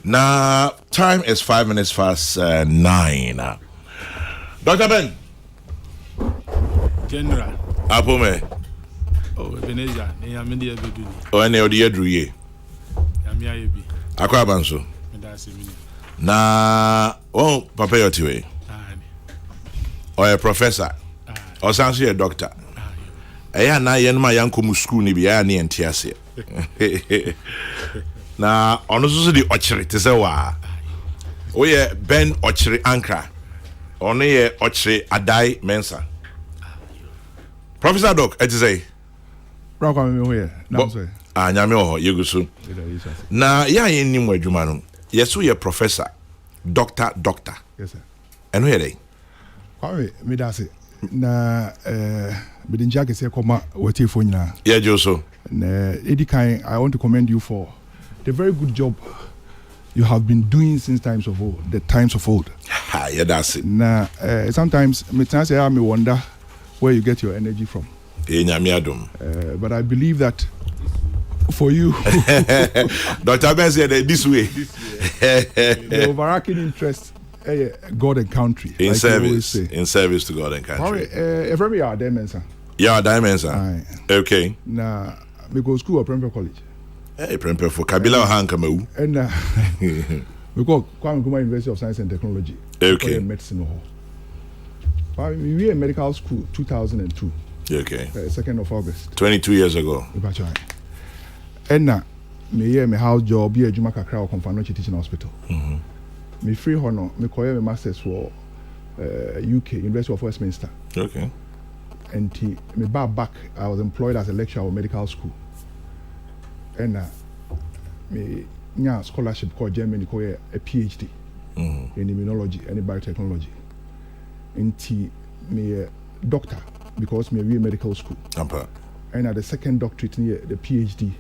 Now, time is 5 minutes past 9. Dr. Ben. General. Apome. Oh, Ebenezer. Media Beduni. Oh, any of the Edruye. Yamia Ebi. Aquabanso. Na, oh, Papa Yotiwe. Or a professor. Or sounds a doctor. I na yen my young school ni bia ni entiase. Na ono so di ochire te se wa. O ye Ben ochire ankra. Ono ye ochire adai mensa. Professor Doc, et say. Bro come me here. Na so. Nyame ho yegusu. Na ya yen nim adwuma no. Yeso ye professor, doctor. Yes sir. Eno ye dey. Kwame me da se. Na me din jage se koma wati fo nyina. Yeah, Joso. Na Eddie Kai, I want to commend you for the very good job you have been doing since times of old, the times of old. Yeah, that's it. Na sometimes me say I wonder where you get your energy from. But I believe that for you, Dr. Ben said this way. The overarching interest, God and country. In like service to God and country. If we are dimension. Yeah, dimension. Okay. Na me go school at Prempeh College. Hey, Prempeh for Kabila Hankamawu. And we go Kwame Nkrumah University of Science and Technology. Okay. Medicine hall. We were in medical school 2002. Okay. 2nd of August. 22 years ago. And now, me house job be a Juma Kakra or Confanochi Teaching Hospital. Me free honor, me call my masters for UK, University of Westminster. Okay. And me back, I was employed as a lecturer at medical school. And me nya scholarship called Germany called a PhD in immunology and biotechnology. And me a doctor because me a medical school. And at the second doctorate, the PhD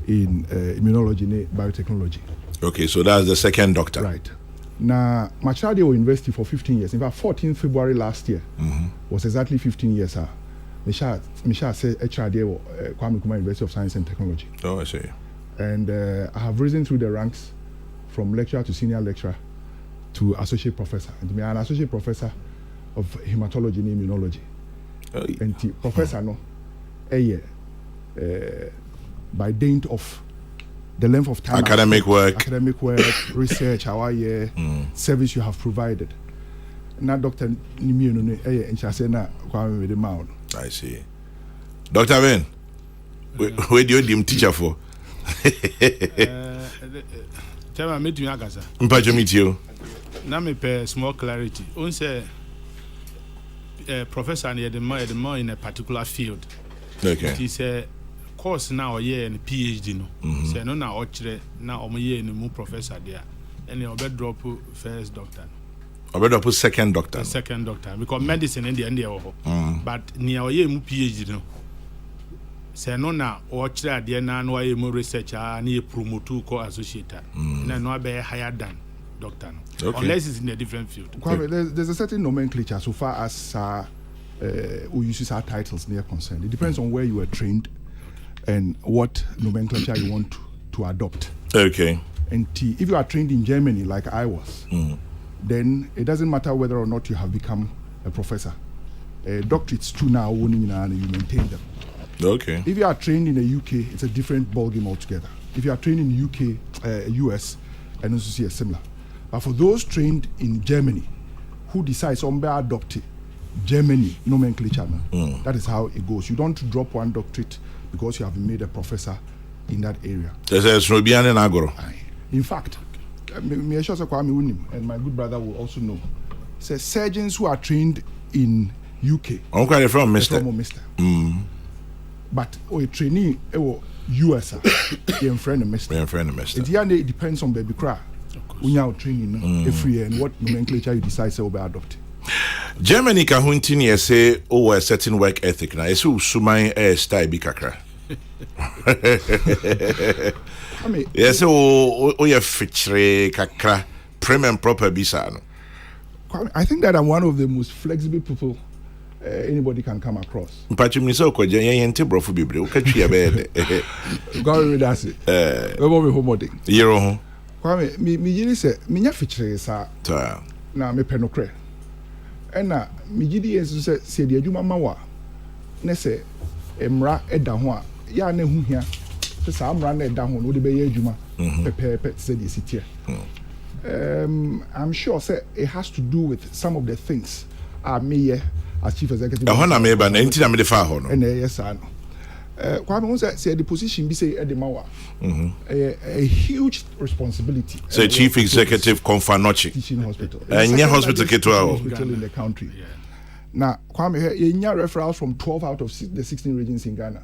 in immunology and biotechnology. Okay, so that's the second doctor. Right. Now, my child was university for 15 years. In fact, 14 February last year was exactly 15 years. Misha said HRD Kwame Nkrumah University of Science and Technology. Oh, I see. And I have risen through the ranks from lecturer to senior lecturer to associate professor. And I'm an associate professor of hematology and immunology. And professor no, by dint of the length of time, academic work, research, service you have provided. Now, Dr. Nimiano, and she said, "Na Kwame with the mouth." I see. Dr. Ben, where do you teacher for? Tell me, meet you, Agasa. Mpacho meet you. Now me pay small clarity. On say, professor near the more in a particular field. Okay. He said, course now a year and PhD no. Say no now ochre now omo year and mu professor there. And you better drop first doctor. I better put second doctor. Second doctor because medicine in the end but near year mu PhD no. Say no now ochre there na no year mu researcher and you promote ko associate. Na no be higher than doctor no. Okay. Unless it's in a different field. There's a certain nomenclature so far as we use our titles near concerned. It depends on where you were trained and what nomenclature you want to adopt. Okay. And if you are trained in Germany like I was, then it doesn't matter whether or not you have become a professor. Doctorates too now, and you maintain them. Okay. If you are trained in the UK, it's a different ballgame altogether. If you are trained in the UK, US, and also see a similar. But for those trained in Germany, who decides on by adopting Germany nomenclature, that is how it goes. You don't drop one doctorate because you have been made a professor in that area. In fact, and my good brother will also know, say surgeons who are trained in UK. Okay, from Mr. But a trainee US, your friend and Mr. It depends on baby cry. When you are training every year and what nomenclature you decide to adopt. Germany kahunti say a certain work ethic na esu sumai style bi kakra. I mean, yes, you feature kakra prim and proper bisa no. I think that I'm one of the most flexible people anybody can come across. Mpachi miso ko je yen te brofo bebre o katwi ya be de. God read us. Ebo me homodi. Yero ho. Kwame mi yiri se me nya fikyire sa. Ta. Na me penokre. Ena mi gidi enso se de adwuma ma wa. Ne se emra eda ho a ya na hu hia. Se sa amra na eda ho no de be ye adwuma. Pepe se de sitie. I'm sure say it has to do with some of the things me as chief executive. Na me ba na nti na me de fa ho no. Yes no. Kwame won say the position be say e de mawa. A huge responsibility. Say chief executive Konfanochi. Teaching hospital. Nya hospital hospital in the country. Now Kwame here you nya referrals from 12 out of the 16 regions in Ghana.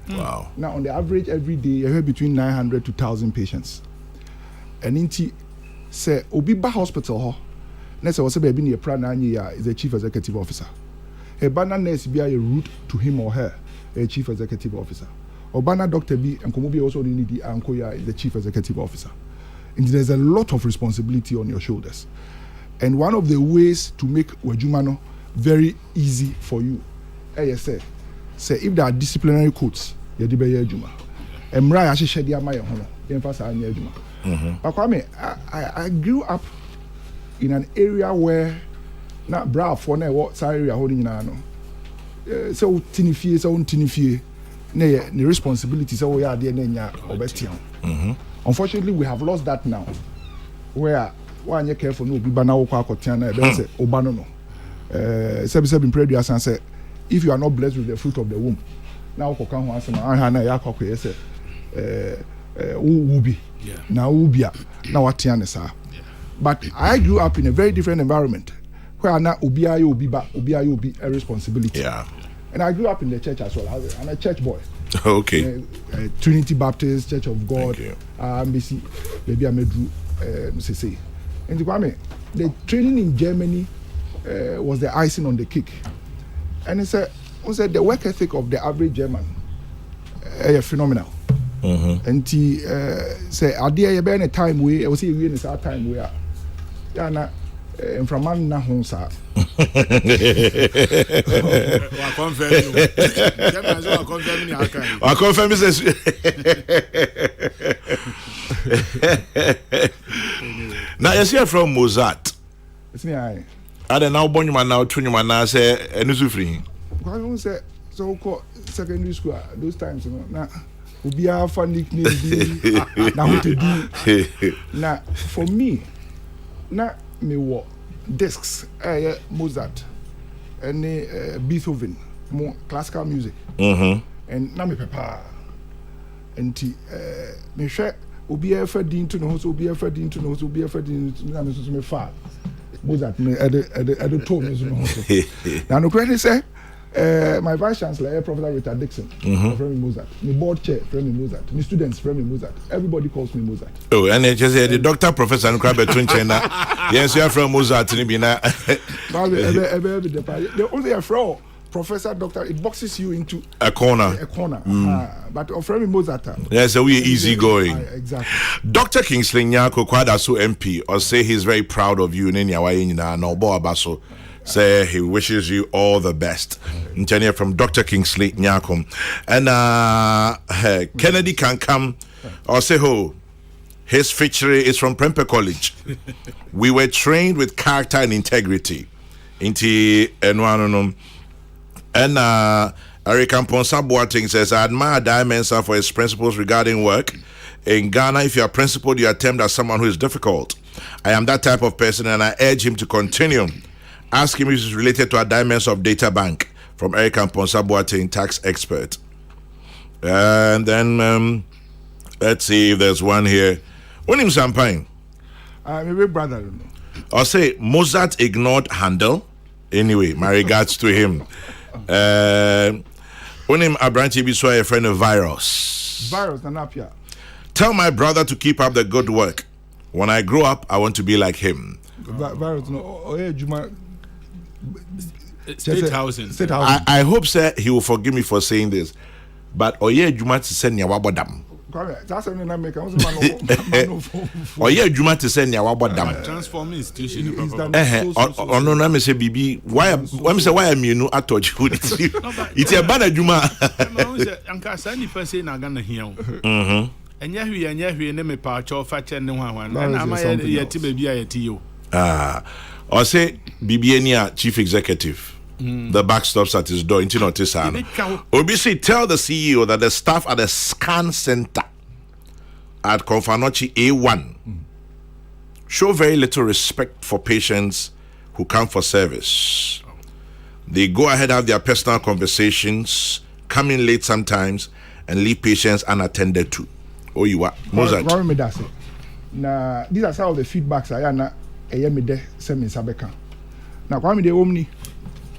Wow. Now on the average every day you have between 900 to 1,000 patients. And inti say obi ba hospital ho na say wose baby ne pra na anyi ya is a chief executive officer. A banner nurse be a route to him or her a chief executive officer. Or banner doctor be enkomo be also need the anko ya is the chief executive officer. And there's a lot of responsibility on your shoulders. And one of the ways to make wajumano very easy for you say if there are disciplinary codes you dey be adwuma. Emra ya hye dia ma ye ho no emphasize anya adwuma. Kwame, I grew up in an area where not bra for na what area holding na no. So tinifie so tinifie na the responsibility so we are there na nya obetian. Unfortunately we have lost that now. Where one you careful no be bana wo kwa akotian na be say obano no. Sebi impredua san say if you are not blessed with the fruit of the womb. Now ko kan ho asema aha na ya akoko say ubi. Now ubia na watiane sa. But I grew up in a very different environment where na ubia yo obi a responsibility. Yeah. And I grew up in the church as well. I'm a church boy. Okay. Trinity Baptist Church of God. Thank Maybe I medru say. And the training in Germany was the icing on the cake. And it's the work ethic of the average German phenomenal. And he say idea you be any time we I say we in that time we are ya na from man na ho sa wa confirm you German so wa confirm ni akan wa confirm says now you see from Mozart it's me I don't now born you man now tune you man now say enu free go say so call secondary school those times you know na ubia fa nickname bi na what to do na for me na me wo discs Mozart and Beethoven more classical music and na me papa and me hwe ubia fa din to no so ubia fa din to no so ubia fa din na me so me fa Mozart me at the tone so no so na no credit say my vice chancellor, Professor Richard Dixon, friend me Mozart. My board chair, friend me Mozart. My students, friend me Mozart. Everybody calls me Mozart. Oh, and it just the doctor, Professor Nkrabe Twinchena. Yes, you are from Mozart. The only a friend, Professor Doctor, it boxes you into a corner. But friend me Mozart. Yes, so we easy going. Exactly. Dr. Kingsley Nyako Kwadaso MP, or say he's very proud of you in any way in no bo abaso. Say he wishes you all the best. Engineer from Dr. Kingsley Nyakom. And Kennedy can come or say ho. His feature is from Prempeh College. We were trained with character and integrity. Inti Enwanonum. And Eric Amponsa Boateng says, I admire Dimensa for his principles regarding work. In Ghana, if you are principled, you are termed as someone who is difficult. I am that type of person and I urge him to continue. Ask him if it's related to a dimension of data bank from Eric Amponsa Boateng, tax expert. And then let's see if there's one here. When him champagne? My big brother. I'll say Mozart ignored Handel. Anyway, my regards to him. When him Abranchi Biswa a friend of Virus. Virus Nanapia. Tell my brother to keep up the good work. When I grow up, I want to be like him. Virus no Juma. State housing. I hope, sir, he will forgive me for saying this. But Oye Juma to send Yawabodam. That's a man make. I was man. Or yeah, Juma to send ya about them. Transform institution. No, no, me say BB. Why? Why am you no at touch? It's a bad Juma. Anka sani person na Ghana here. Enya hwi ne me pa cho fa chen ne hwan na ama yeti baby ayeti yo. Or say BB chief executive. The back stops at his door. Into notice, Obisi, tell the CEO that the staff at the scan center at Konfanochi A1 show very little respect for patients who come for service. They go ahead, have their personal conversations, come in late sometimes, and leave patients unattended to. Oh, you are Mozart. Now, these are some of the feedbacks I am a semi sabeka. Now, kwame de omni.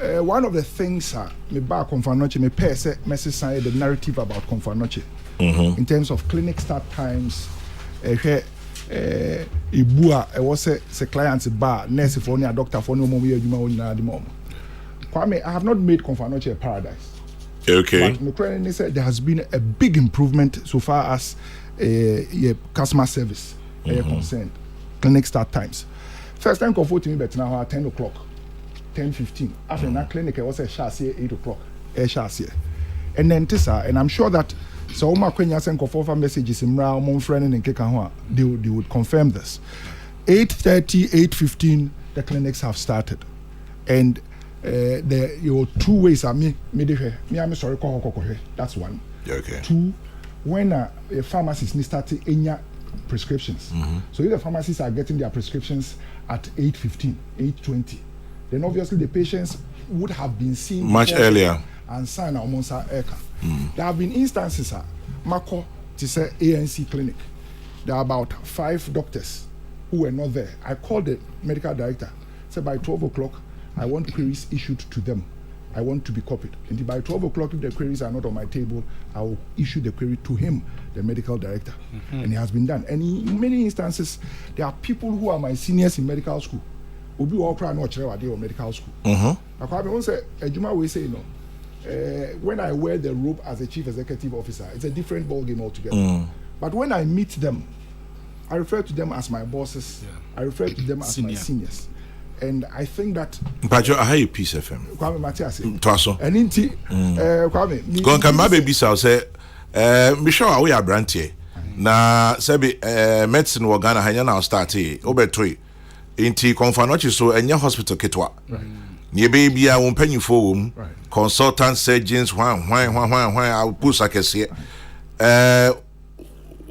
One of the things me back Konfanochi me pay say message sign the narrative about Konfanochi in terms of clinic start times. Ibua was say clients bar nurse for a doctor for no more Kwame, I have not made Konfanochi a paradise. Okay. But Ukraine said there has been a big improvement so far as customer service concerned. Clinic start times. First time comfort me but now at 10 o'clock. 10:15. After that clinic, I was a chassis 8 o'clock. A chassis. And then Tessa, and I'm sure that so my Kenya send for messages in Mon friend and Kekanwa, they would confirm this. 8:30, 8:15, the clinics have started. And there are two ways I'm sorry, that's one. Okay. Two, when a pharmacist needs to start any prescriptions. So if the pharmacists are getting their prescriptions at 8:15, 8:20. Then obviously the patients would have been seen much earlier and signed almost Eka. There have been instances, Mako, to say ANC clinic. There are about 5 doctors who were not there. I called the medical director, said by 12 o'clock, I want queries issued to them. I want to be copied. And by 12 o'clock, if the queries are not on my table, I will issue the query to him, the medical director. And it has been done. And in many instances, there are people who are my seniors in medical school. Obi all cry no chere wade or medical school. Akwa be won say adwuma we say no. When I wear the robe as a chief executive officer, it's a different ball game altogether. But when I meet them, I refer to them as my bosses. I refer to them as my seniors. And I think that Pacho I hear Peace FM. Kwame Matias. Twaso. And inti Kwame. Go kan ma baby say me sure we are brantie. Na sebi medicine wo Ghana hanya na start e obetoi. Inti Konfanochi so enya hospital ketwa. Ni baby a won panyifo wom. Consultant surgeons hwan I push akese.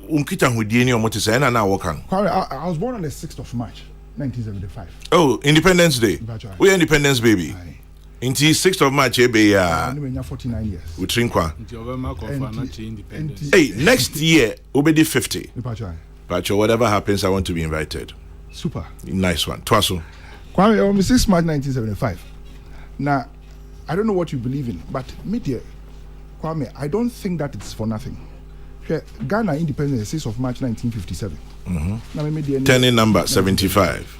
Unkita hudie ni omo te say na wokan. I was born on the 6th of March 1975. Oh, Independence Day. We Independence baby. Inti 6th of March ebe ya. I'm 49 years. We trinkwa. Independence. Hey, next year obedi 50. Pacho, whatever happens I want to be invited. Super. Nice one. Twaso. Kwame, on 6 March 1975. Now, I don't know what you believe in, but media, Kwame, I don't think that it's for nothing. Ghana independence 6th of March 1957. Turning number 75.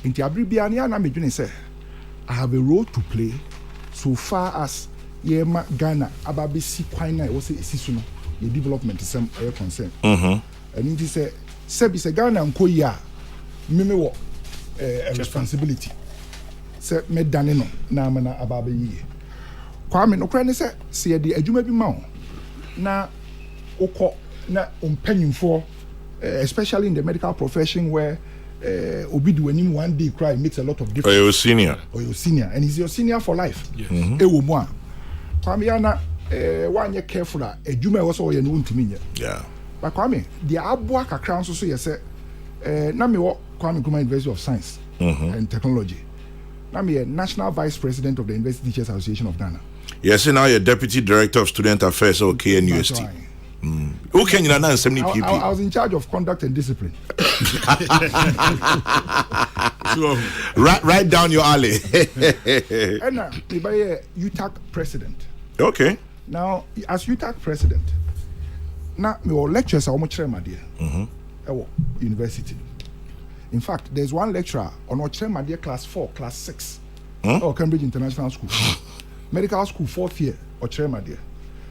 In Tiabribiania, I have a role to play so far as Ghana Ababisi Quina was a season, the development is some air concern. And it is a Sebis Ghana and Koya. Mimi a responsibility. Say me danino na mana ababe yi. Kwame no kra ne se de adwuma bi ma na ukọ na umpanyimfo especially in the medical profession where obi do anim one day cry makes a lot of difference. Or your senior. And he's your senior for life. Yes. Ewo mu a. Kwame ya na wanye careful a adwuma e wo so ye no ntumi nye. Yeah. But Kwame, the aboa kakra nso so ye se na me wo Kwame Nkrumah University of Science and Technology. I'm a National Vice President of the University Teachers Association of Ghana. Yes, now you're Deputy Director of Student Affairs at KNUST. Okay, you know, I was in charge of conduct and discipline. right down your alley. And by a UTAC president. Okay. Now, as UTAC president, now your lectures are almost my dear. University. In fact, there's one lecturer on my dear class 4, class 6, or Cambridge International School, medical school 4th year, or my dear.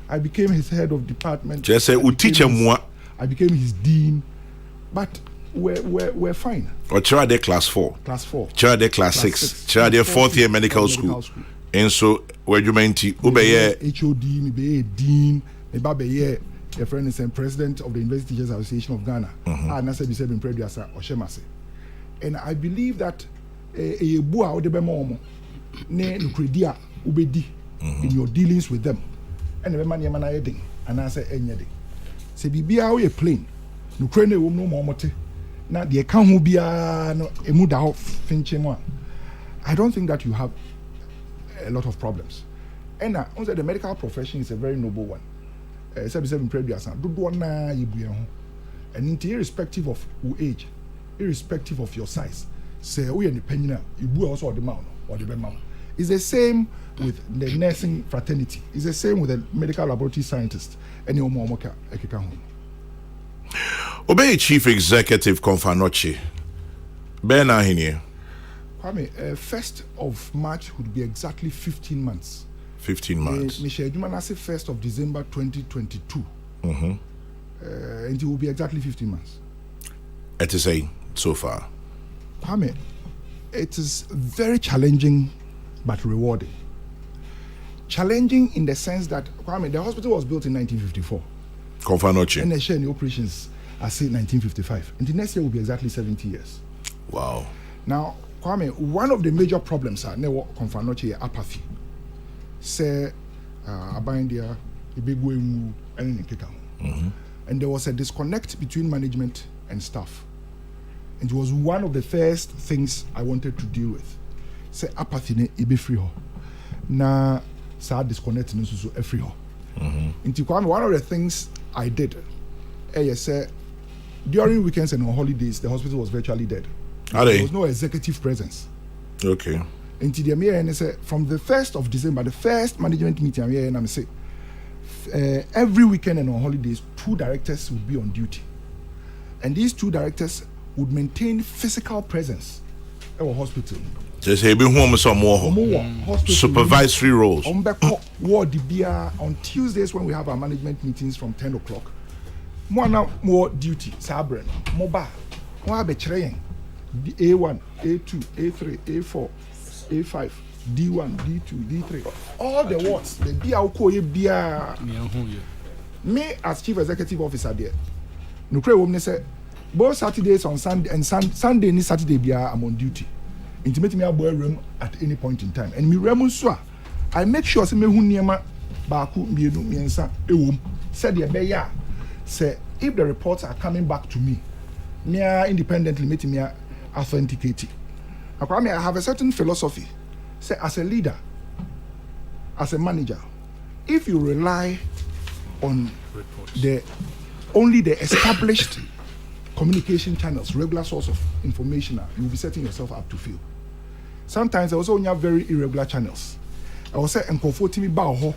I became his head of department. Just say, we teach him what I became his dean, but we're fine. Or Chirade class 4. Class 4. Chirade class 6. Chirade 4th year medical school. And so where you meant to obey HOD, me dean, me babe a friend is president of the University Teachers Association of Ghana. And I said we said in previous Oshemase. And I believe that a bua or the bemomo ne nucredia ubedi in your dealings with them. And the man yamana heading and I say anything. Say bibia we plane. Nucrene no momote. Now the account will be a muda finchemo. I don't think that you have a lot of problems. And the medical profession is a very noble one. And irrespective of your age, irrespective of your size, say we are the you also the mount or the mount. It's the same with the nursing fraternity. It's the same with the medical laboratory scientists. And your mom Obey Chief Executive Konfanochi. Bena Hinie. Kwame, 1st of March would be exactly 15 months. 15 months. Michelle Jumanasi 1st of December 2022. And it will be exactly 15 months. It is a so far. Kwame, it is very challenging but rewarding. Challenging in the sense that Kwame, the hospital was built in 1954. Konfanochi. And they share the operations I say 1955. And the next year will be exactly 70 years. Wow. Now, Kwame, one of the major problems are never Konfanochi apathy. Say Abandia, Ibegwemu, and Kekam. And there was a disconnect between management and staff. And it was one of the first things I wanted to deal with. Say apathy ne ibe free ho. Na sa disconnect ne so free ho. Into Kwame, one of the things I did, say during weekends and on holidays, the hospital was virtually dead. There was no executive presence. Okay. Into the mayor and say from the 1st of December, the first management meeting I'm here and I'm say every weekend and on holidays, 2 directors would be on duty. And these 2 directors would maintain physical presence at our hospital. Just have been home some more supervisory roles. On Tuesdays when we have our management meetings from 10 o'clock, more duty, Sabren, mobile, more be training. A1, A2, A3, A4, A5, D1, D2, D3, all the wards, the BIA. Me as chief executive officer there, no pray woman say both Saturdays on Sunday and Sunday and Saturday I'm on duty. Intimate me a boy room at any point in time. And me remuswa, I make sure say me hu niema baaku mienu miensa ewom. Said the beya say if the reports are coming back to me, me independently meeting me authenticate. I have a certain philosophy. Say as a leader, as a manager, if you rely on only the established communication channels, regular source of information, you'll be setting yourself up to fail. Sometimes I also have very irregular channels. I will say and comfort me bow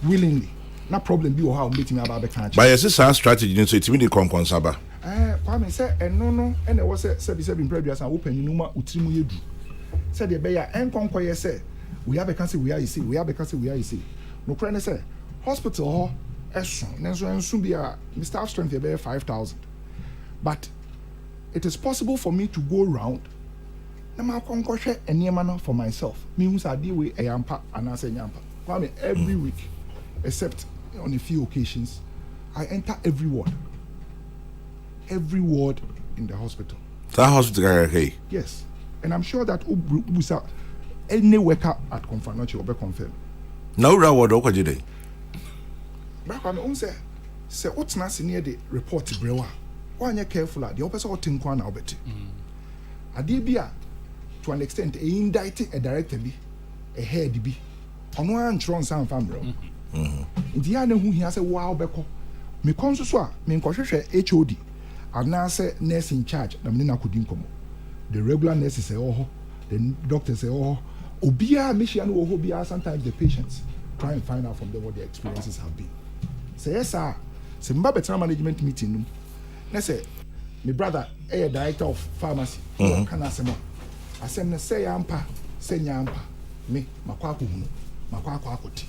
willingly. No problem be how meeting me about the country. But yes, this strategy so it's really conconsaba. Kwame say no and I was say in previous and open numa utrimu yedu. Said the beya en konkoye say we have a cancer we are see we have a cancer we are see. No crane say hospital ho eson nenso enso bia my staff strength be 5,000. But it is possible for me to go around na ma konkoshe eniema for myself. Me who say dey we eyampa and say nyampa. Kwame every week except on a few occasions I enter every ward in the hospital. That hospital, okay? Yes. And I'm sure that any worker at Konfanochi will be confirmed. No, what do you do? But I'm say what's not near the report to Brewa. Why are careful at the opposite of Tinkwan Albert? Adibia, to an extent, indicted a director, a head be on one tron sound family. In the other who he has a wow beko. Me consuswa, me HOD. And now say nurse in charge, the regular nurses say the doctors say obia mission obia sometimes the patients try and find out from them what their experiences have been. Say yes sir. Say better management meeting. Let's say my brother a director of pharmacy. Can I say more? I say yampa, say nyampa. Me makwaku akoti.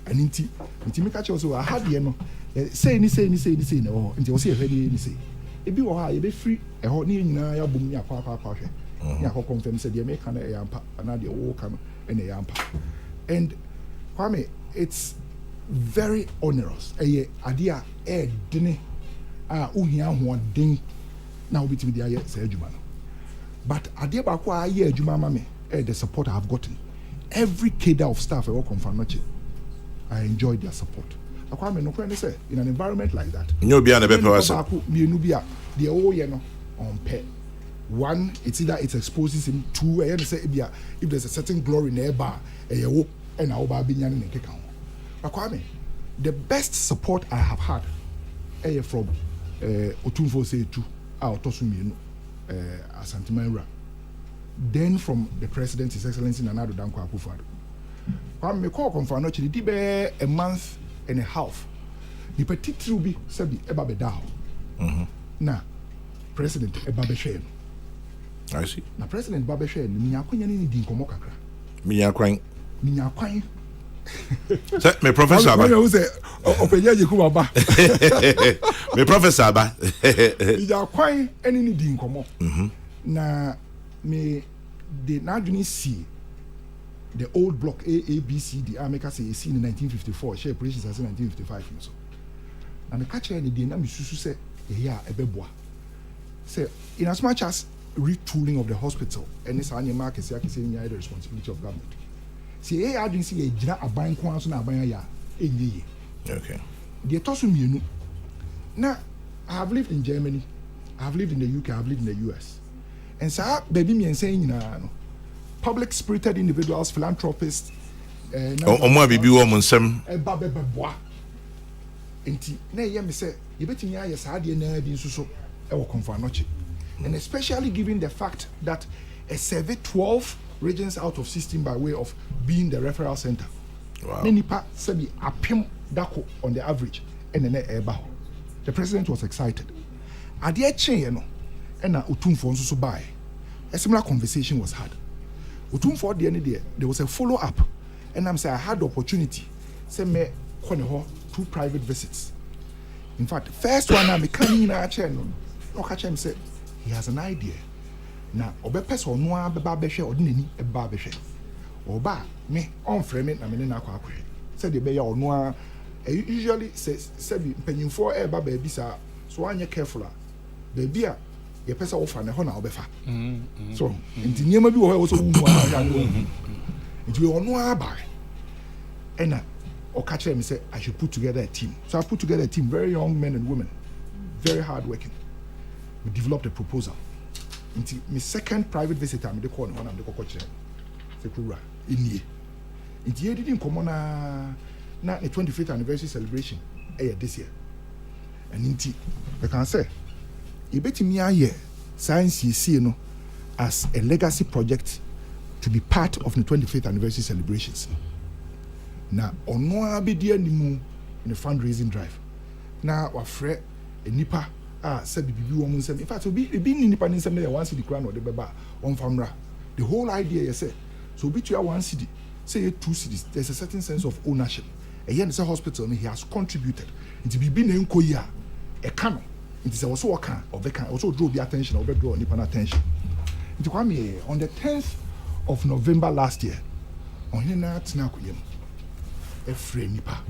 and inti me catch also I had no say no inti was here ni say ebi wo ha ye be free e ho ni nyina ya bom ni akwa hwe ni akwa confirm say the make na e yampa na the wo ka no e yampa and Kwame, it's very onerous eye ade a e dene a uhia hoden na obitimi dia ye say adwuma no but ade ba kwa ye adwuma ma me the support I have gotten every cadre of staff I work on Fanoche I enjoy their support. Akwame no kwani say in an environment like that. Nyo bia na be person. Mienu bia the o ye no on pay. One, it's either it exposes him. Two, I say bia if there's a certain glory nearby, wo and I ba binya ne keka ho. Akwame, the best support I have had from Otumfo say two otoso mienu Asante Manra. Then from the president, His Excellency Nana Addo Dankwa Akufo-Addo. Kwame me call confirm no chidi be a month and a half. Ni petit ruby sabi eba be da ho. Na president eba be hwe no. I see. Na president ba be hwe no mi akwanya ni di nkomo kakra. Mi akwan. Say me professor ba. Who say openya je kuma ba. Me professor ba. Mi akwan eni ni di nkomo. Na me de na adwini see the old block A, B, C, D. I make us say in 1954. Share operations as in 1955. So, and the catcher the day na misusu say yeah ebeboa. Say in as much as retooling of the hospital and this any market say the responsibility of government. See I didn't see a jina aban kwan so na aban ya enye. Okay. The tosu mienu. Now I have lived in Germany. I have lived in the UK. I have lived in the US. And so baby me saying no. Public spirited individuals, philanthropists, omo bibi wo monsem beboa enti na ye me say ye betimi aye saade na bi nsuso e wo Konfanoche and especially given the fact that a survey 12 regions out of 16 by way of being the referral center. Wow. Nipa sabi apem dako on the average and then eba ho. The president was excited. Ade a chen no and na Otumfo nso so buy. A similar conversation was had. Otumfo de any there was a follow up and I'm saying I had the opportunity say me ho 2 private visits. In fact, first one I'm coming in a chair no catch him say he has an idea. Na obe person no abeba behwe odinani eba behwe. Oba me on frame na me na akwa akwe. Say the be ya ono usually say be mpanyimfo eba ba bi sa so anya careful baby a ye pesa wo fa na ho na obefa. So nti niema bi wo ho so wu ya no. Nti we ono aba. And or catch them say I should put together a team. So I put together a team, very young men and women, very hard working. We developed a proposal. Into my second private visit, I'm the corner one of the coach. Sekura in here. Into here didn't come on na the 25th anniversary celebration this year. And into I can say, you bet me here science you see no as a legacy project to be part of the 25th anniversary celebrations. Na ono abedi animu in a fundraising drive. Na wafre enipa say bibi wo mun nsem. In fact obi ni nipa nsem na 1 cedi kra na ode beba on famra. The whole idea you say so obi to 1 cedi say 2 cedis. There's a certain sense of ownership. Again say hospital he has contributed. Nti bibi na enko yi a e ka no. Nti say also waka or they can also draw the attention or draw nipa attention. Nti kwa me on the 10th of November last year on here na tina koyem. A free nipa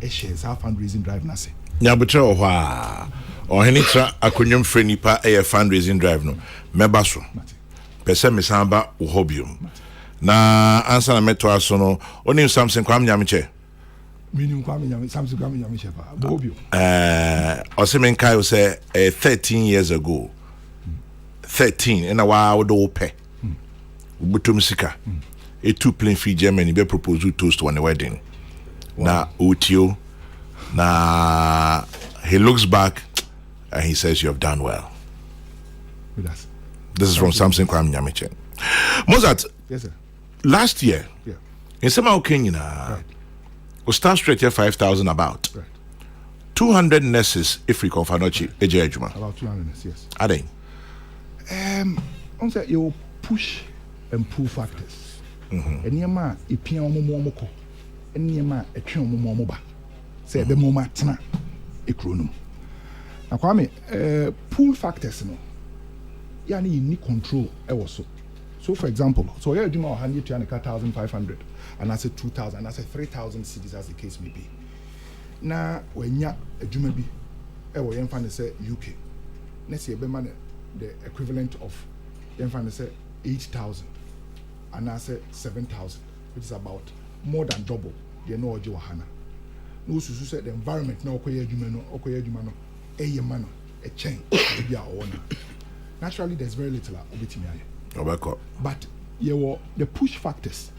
a shares our fundraising drive na say nyabutre ohwa ohenitra akonyom free nipa a fundraising drive no meba so pese mesamba wo hobium na answer na meto aso no onim something kwam nyamche minim kwam nyam something kwam nyamche ba hobium osemen kai say 13 years ago 13 and a wa do pe ubutum sika a 2 plane fee Germany be propose toast on the wedding. Wow. Na Utio. Na he looks back and he says you have done well. With us. This is from Samson Kwam Nyamiche. Mozart. Yes, sir. Last year, in somehow Kenya, right. We start straight here 5,000 about. Right. 200 nurses if we call Fanochi Ejejuma. About 200 nurses, yes. Are they? On say you push and pull factors. And yama ipia omo ko nneɛma a ɛtwe ɔmo mo ba sɛ ɛbɛ mo ma tena ekuro no mu na kwame pool factors no yɛ ne yɛ ni control ɛwɔ so for example so ɔyɛ adwuma ɔha ne yɛtua ne ka 1,500 anaasɛ 2,000 anaasɛ 3,000 cedis as the case may be na wanya adwuma bi ɛwɔ yɛmfa ne sɛ UK na sɛ yɛbɛma ne the equivalent of yɛmfa ne sɛ 8,000 anaasɛ 7,000 which is about more than double deɛ na ɔgye wɔ ha na wosusu sɛ the environment na ɔkɔyɛ adwuma no ɛyɛ ma no ɛkyɛn ebi a ɔwɔ na naturally there's very little a obetumi ayɛ but yɛwɔ the push factors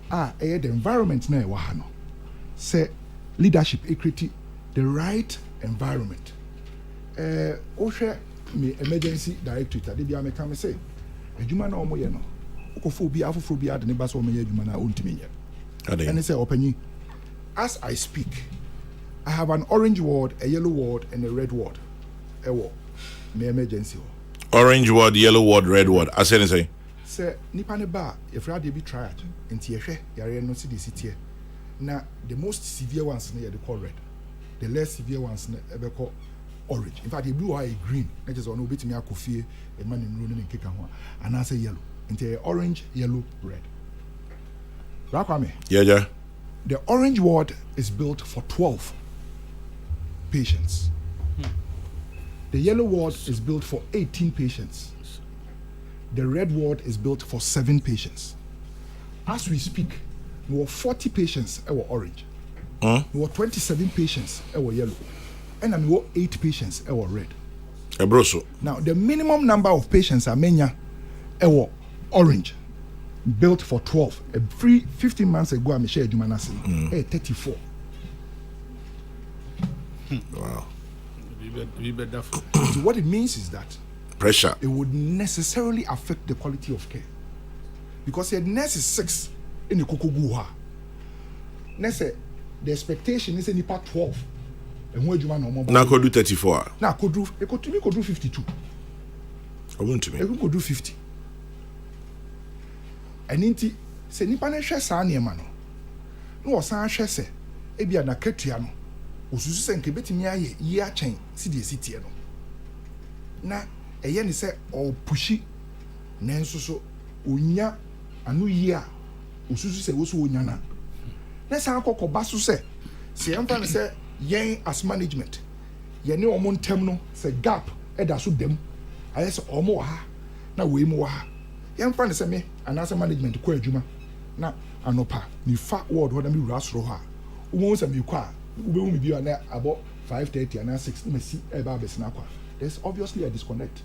ɛyɛ the environment na ɛwɔ ha no sɛ leadership equity the right environment wohwɛ me emergency directorate de bia me ka me say adwuma na ɔmo yɛ no okofo obi afoforo bi ade ne ba so ɔmo yɛ adwuma na ontimi nyɛ ɛne sɛ ɔpanyi as I speak I have an orange ward, a yellow ward and a red ward me emergency orange ward, yellow ward, red ward as anything sɛ nipa ne ba if you dey be tried nti yɛhwɛ yare no si de sitie na the most severe ones na yɛ de call red the less severe ones na ebe call orange in fact the blue are green na just ono betimi akofie e man nuru ne nkeka ho and I say yellow nti orange yellow red Rakwame yeah the orange ward is built for 12 patients the yellow ward is built for 18 patients the red ward is built for 7 patients as we speak we have 40 patients were orange we have 27 patients were yellow and we have 8 patients were red now the minimum number of patients are menya were orange built for 12 free 15 months ago I'm share Jumanasi 34 wow so what it means is that pressure it would necessarily affect the quality of care because the nurse is 6 in the Kokrokoo ha nurse the expectation is any part 12 and where Juma no more now could do 34 now could do 52 I want to me could do 50 and inti se nipa na hwɛ saa nneɛma no na wɔsan hwɛ sɛ ebia na katua no osusu sɛ nke betumi ayɛ yi akyɛn si de esitie no na ɛyɛ ne sɛ ɔpushi nanso so onya anu yi a osusu sɛ woso onya na san akɔkɔba so sɛ yɛmfa ne sɛ yɛn as management yɛne ɔmo ntɛm no sɛ gap ɛda so dam ayɛ sɛ ɔmo wɔ ha na wei mu wɔ ha yɛmfa ne sɛ me anaasɛ management kɔ adwuma na anopa ni fa ward hɔ na me wura soro hɔ a wo sɛ me kɔ a wobɛhu me bi na abɔ 5:30 and 6 na masi ɛba abɛsena kɔ there's obviously a disconnect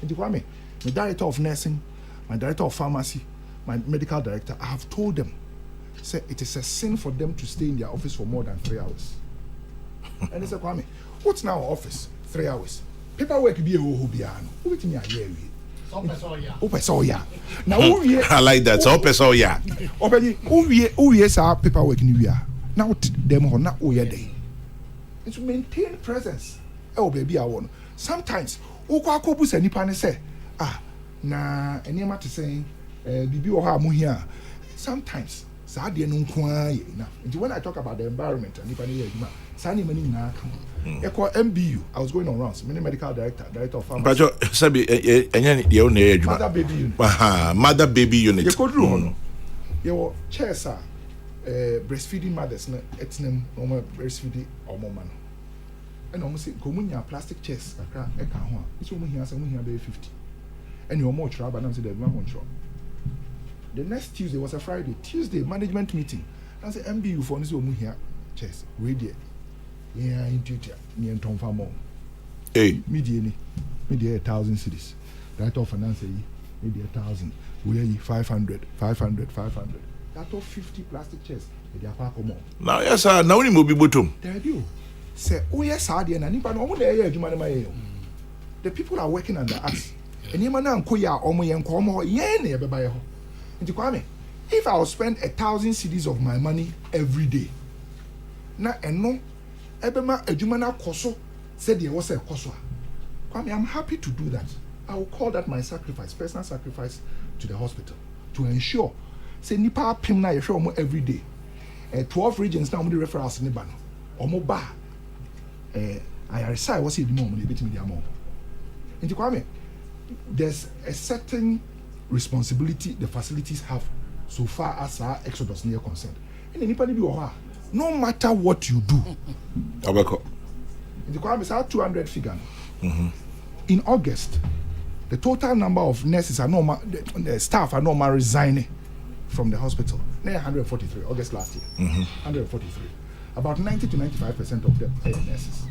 nti kwame my director of nursing my director of pharmacy my medical director I have told them say it is a sin for them to stay in their office for more than 3 hours and they say kwame what's now our office 3 hours paperwork bi e ho bia no wo betimi ayɛ awie now I like that so yeah owie sa paperwork ni wia now them ho na oyɛ dey to maintain presence baby awon sometimes ukwa akobu sa nipa ne say na enema te say bibi wo ha mo hia sometimes sa de no nko aye na when I talk about the environment nipa ne yɛ sa ni mani na eko MBU I was going on rounds many medical director of pharmacy but sabi enya de o na yɛ adwuma mother baby unit ye kodru ho no ye wo chairs breastfeeding mothers na etnem no breastfeeding omoma no and omo say komunya plastic chairs kakra e ka ho a so omo hia say omo hia be 50 and you omo chura ba na say the man control the next Tuesday was a Friday Tuesday management meeting and say MBU for no say omo hia chairs radio yeah intuitia ni enton fa mo media 1,000 cities right of finance maybe 1,000 we are 500 that of 50 plastic chairs they are pack more now yes sir now ni mo bi bottom there you say oh yes sir there na nipa no omo dey adwuma na maye the people are working under us and you man anko ya omo ye nko omo ye na ye beba ye ho nti kwame if I will spend 1,000 cedis of my money every day na eno ebema adwuma na koso said there was a koso kwame I'm happy to do that I will call that my sacrifice personal sacrifice to the hospital to ensure say nipa pim na ye hwe omo every day 12 regions now the referrals in the ban omo ba I say what's the moment a bit media more into Kwame there's a certain responsibility the facilities have so far as our exodus near concerned and anybody be no matter what you do into Kwame say 200 figure in August the total number of nurses are normal the staff are normal resigning from the hospital 143 August last year 143 about 90 to 95% of them are nurses.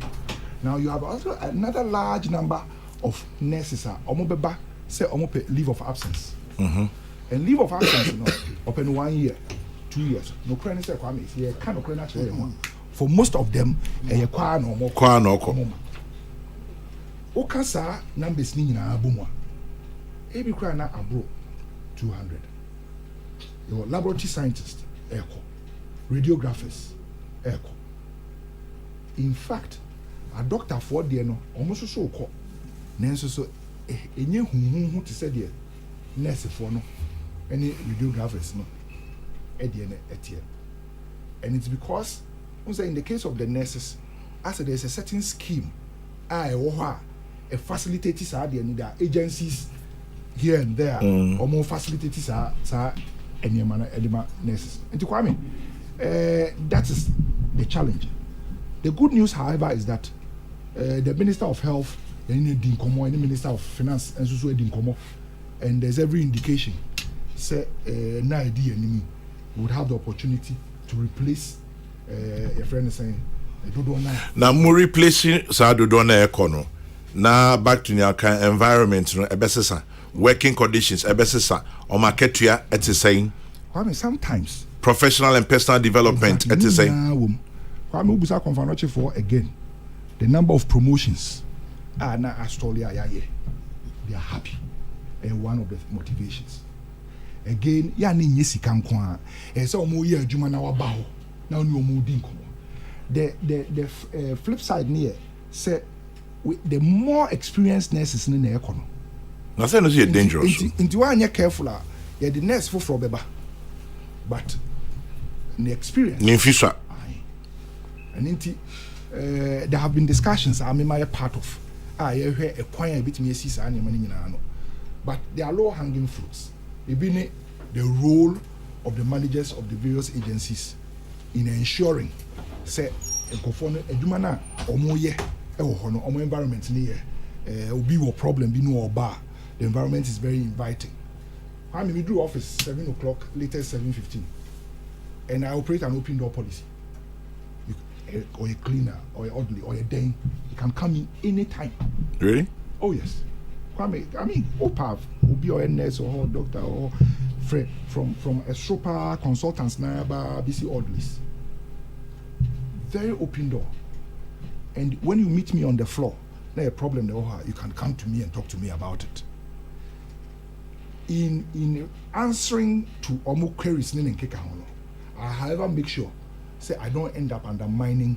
Now you have also another large number of nurses are omobeba say omope leave of absence and leave of absence you know open 1 year 2 years no credit say Kwame is here kind of credit for most of them kwa no okasa numbers ni nyina abomwa ebi kra na abro 200 your laboratory scientists echo radiographers echo in fact a doctor for there no almost so ko nenso so enye huhu to say there nurse for no any radiographers no e there na etie and it's because in the case of the nurses as there is a certain scheme a facilitators are there agencies here and there or more facilitators are any edema nurses and to Kwame that is the challenge. The good news however is that the Minister of Health and the Minister of Finance and so and there's every indication say na idea enemy would have the opportunity to replace a friend is saying now more replacing Dodo na econo na back to your environment no ebesesa working conditions ebesesa o marketua et is saying sometimes professional and personal development et is saying Kwame ubusa konfanoche for again the number of promotions are na Australia they are happy and one of the motivations again ya ni nyesi kankwa so omo ye adwuma na waba ho na oni omo di nkomo the flip side near say the more experienced nurses in the economy. Nothing is yet dangerous. Into one you're careful, you're the nurse for beba, but the experience. And into there have been discussions. I'm in my part of. You hear a choir bit me see any money but there are low hanging fruits. It been the role of the managers of the various agencies in ensuring say a conform a jumana or more omo environment near be a problem be no bar the environment is very inviting. I mean we do office 7 o'clock latest 7:15 and I operate an open door policy or a cleaner or a orderly or a dame you can come in anytime. Really? Oh yes. I mean OPAV will be or nurse or doctor or from a super consultants na BC orderlies. Very open door. And when you meet me on the floor, there's a problem you can come to me and talk to me about it. In answering to omu queries I however make sure say I don't end up undermining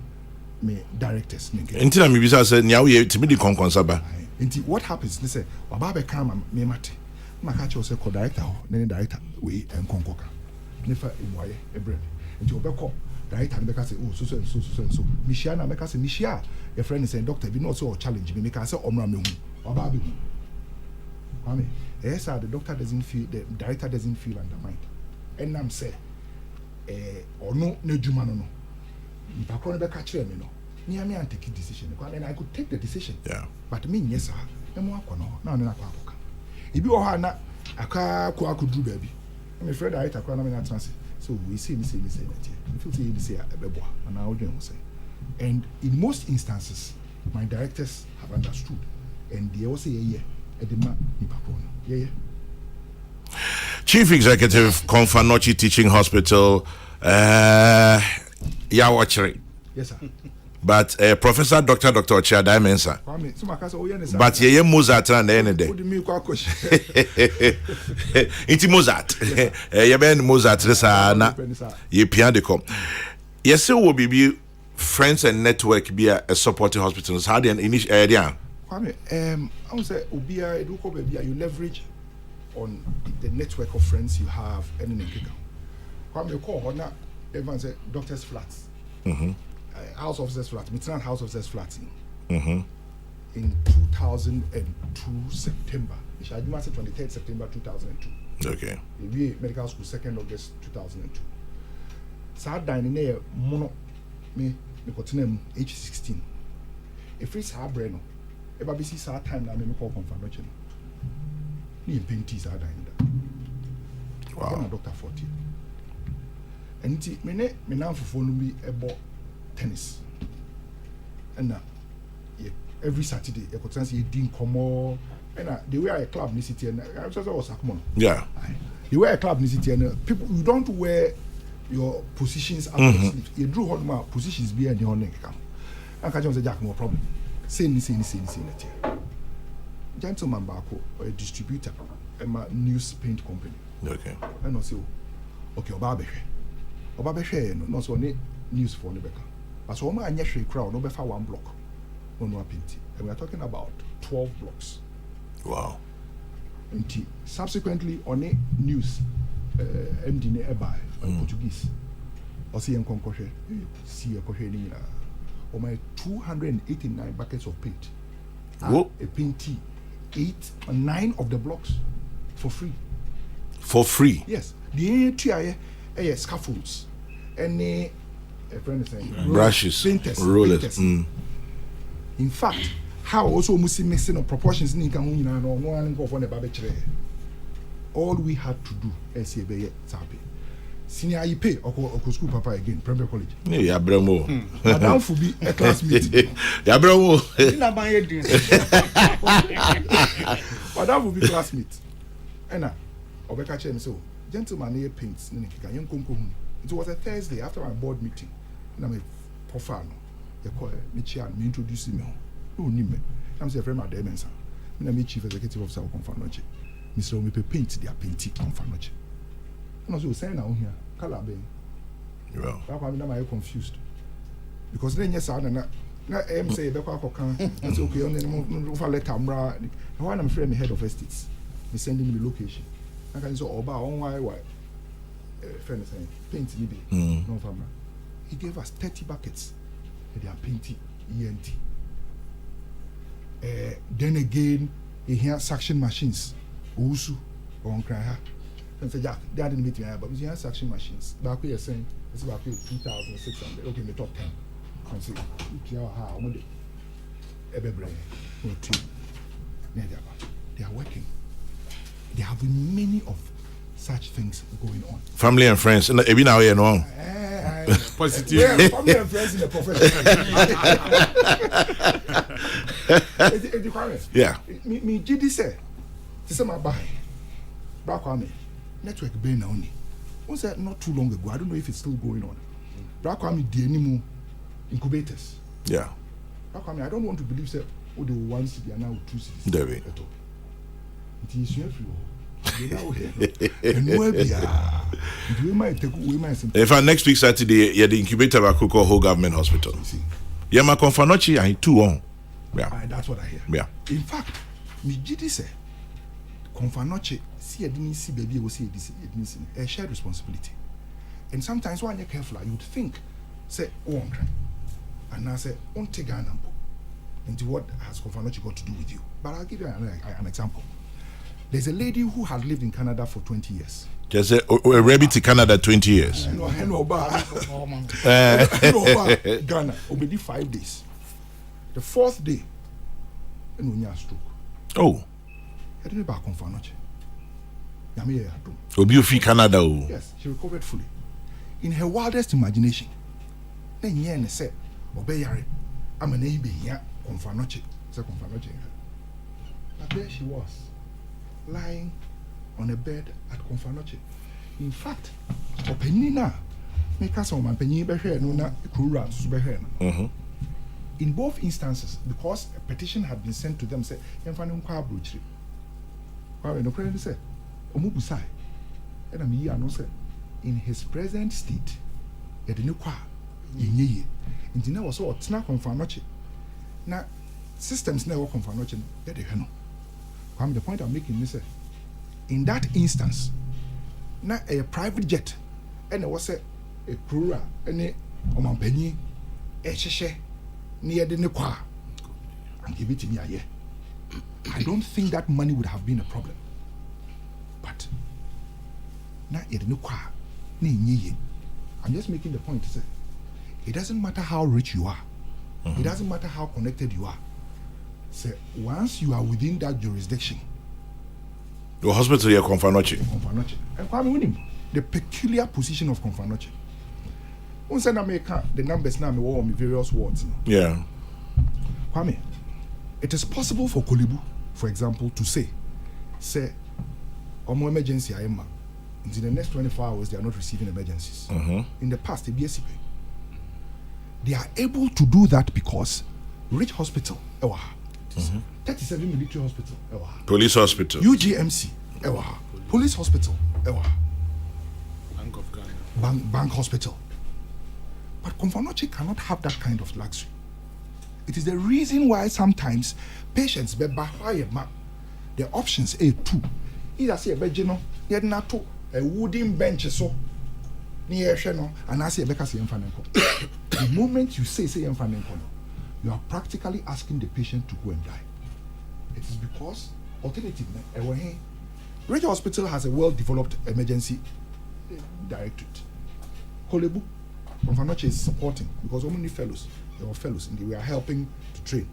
me directors. Until me bisa say nya we timi di konkonsaba. Until what happens they say baba come me mate. Ma ka che say co director na director we en konkoka. Nefa emwaye ebre. Until obeko director make say oh so Mishia na make say Mishia your friend is saying doctor be not so challenge me make say omra me hu oba be hu Kwame yes the doctor doesn't feel the director doesn't feel undermined and I'm say or no juma no if I call be catch me no me and take a decision and I could take the decision but me yes sir e mo akọ no na na akọ e bi o ha na aka ko akudu ba bi me friend director ko na me na trans so we say that feel say you say abebo and I would say and in most instances my directors have understood and they also edema nipa Chief Executive Konfanochi Teaching Hospital Yawachiri. Yes sir. But Professor Dr. Ochia Dimensa. But ye Mozart and any day. It's Mozart. Ye ben Mozart na ye piano. Yes, will be friends and network be a supporting hospitals. How the initial area? I would say Ubia Eduko baby you leverage on the network of friends you have and in Kika. Kwame call everyone say doctor's flats. House officers flat. Midland House officers flat. In 2002 September. I do say 23rd September 2002. Okay. We medical school 2nd August 2002. So I dined in there mono me continue age 16. If it's her brain, if I see sad time that I may call confirmation. Me in painties are dying there. Wow. I'm a doctor 40. And it me now for phone me about tennis. And every Saturday, I could say didn't come more. And the way I club in city and I just was come on. Yeah. The way I club in city and people you don't wear your positions out of sleep. You drew hard my positions be and your neck come. I can't say Jack more problem. Say gentleman back or a distributor and my news paint company. Okay. And I say, okay, Obabeshe, no so news for Nebeka. But so my initial crowd, no better 1 block. No painting. And we are talking about 12 blocks. Wow. And subsequently on a news MD nearby Portuguese. Or see Nkoshe, see a Koshe or my 289 buckets of paint. A painty 8 or 9 of the blocks for free. For free? Yes. The entire scaffolds and a friend is saying brushes, painters, rollers. Painters. In fact, how also missing of proportions in no one go for the barbecue. All we had to do is say sabi. Senior you pay or school papa again, primary college. Yeah, Bramo. Madam for be a classmate. Yeah, Bramo. Madam will be classmate. And Obeka Chen so gentleman here paints it was a Thursday after my board meeting. And I'm a profano. They call me chair me introduce me. Oh, Nime. I'm saying, friend, my demensa. I'm chief executive officer of Confanoche. Mr. Omipe paint their painting Confanoche. And also saying now here, color being. Well, I'm confused. Because then, yes, I don't say, it's okay, and then over let Tamra. And when I'm friend, head of estates, me sending me the location. I can say, Oba, on why, friend is saying, paint me, no family. He gave us 30 buckets, and they are painting ENT. Then again, he has suction machines. Usu, on cry. And say, Jack, they didn't meet me, but we have suction machines. Back here saying, it's about 2,600. Okay, the top 10. And say, how much? Every brain. They are working. There have been many of such things going on. Family and friends, and every now and then. Positive. Yeah, family and friends in the profession. Yeah. Me GD say, this is my buy. Back on me. Network being only. Was that not too long ago? I don't know if it's still going on. Back on me, the animal incubators. Yeah. Back on me, I don't want to believe that all the 1 city are now 2 cities. David. It is your in fact, next week Saturday, yeah, the incubator of Kokrokoo whole government hospital. Yeah, my Confanoche and 2 on. Yeah, that's what I hear. Yeah. In fact, me GD say Confanoche see a didn't see baby will see a shared responsibility. And sometimes when you're careful, you would think, say, oh, I'm trying. And I say, on take an example. And what has Confanoche got to do with you? But I'll give you an example. There's a lady who has lived in Canada for 20 years. Just a rabbit to Canada 20 years. Ghana, already 5 days. The 4th day, and we stroke. Oh. I didn't back on Confanoche. Obi Canada. Yes, she recovered fully. In her wildest imagination, then Yen said, Obeyare, I'm an AB here, Confanoche. But there she was, lying on a bed at Confanoche. In fact, Openina, make us on my penny behe, no, na, Kurans behe. In both instances, because a petition had been sent to them, say, Yanfanum Quabruchi. Quabe no friend said, Omubusai. And I'm here, no, say, in his present state, he had no qua, ye. And you know, was all snack on Fanoche. Now, systems never work on Fanoche, get the heno. The point I'm making is, in that instance, now a private jet, and it was a a prura any omampani ehye near the nekwa and give it to me a year. I don't think that money would have been a problem. But now I'm just making the point to say it doesn't matter how rich you are, it doesn't matter how connected you are. Say once you are within that jurisdiction, the hospital here Konfanoche. And Kwame Winim, the peculiar position of Konfanoche. Once I make the numbers now me various wards. Yeah. Kwame, it is possible for Kolebu, for example, to say Omo emergency IMA. In the next 24 hours, they are not receiving emergencies. In the past, the BSCP, they are able to do that because Rich Hospital, 37 military hospital, Police hospital, UGMC, Police hospital, Bank of Ghana, Bank hospital. But Konfanoche cannot have that kind of luxury. It is the reason why sometimes patients be the options are two. Either say a bedjeno, yet not to a wooden bench so near Sheno, and I say a Becca The moment you say you are practically asking the patient to go and die. It is because alternatively, Rich Hospital has a well-developed emergency directorate. Kolebu, Konfanoche is supporting because how many fellows? There were fellows and we are helping to train.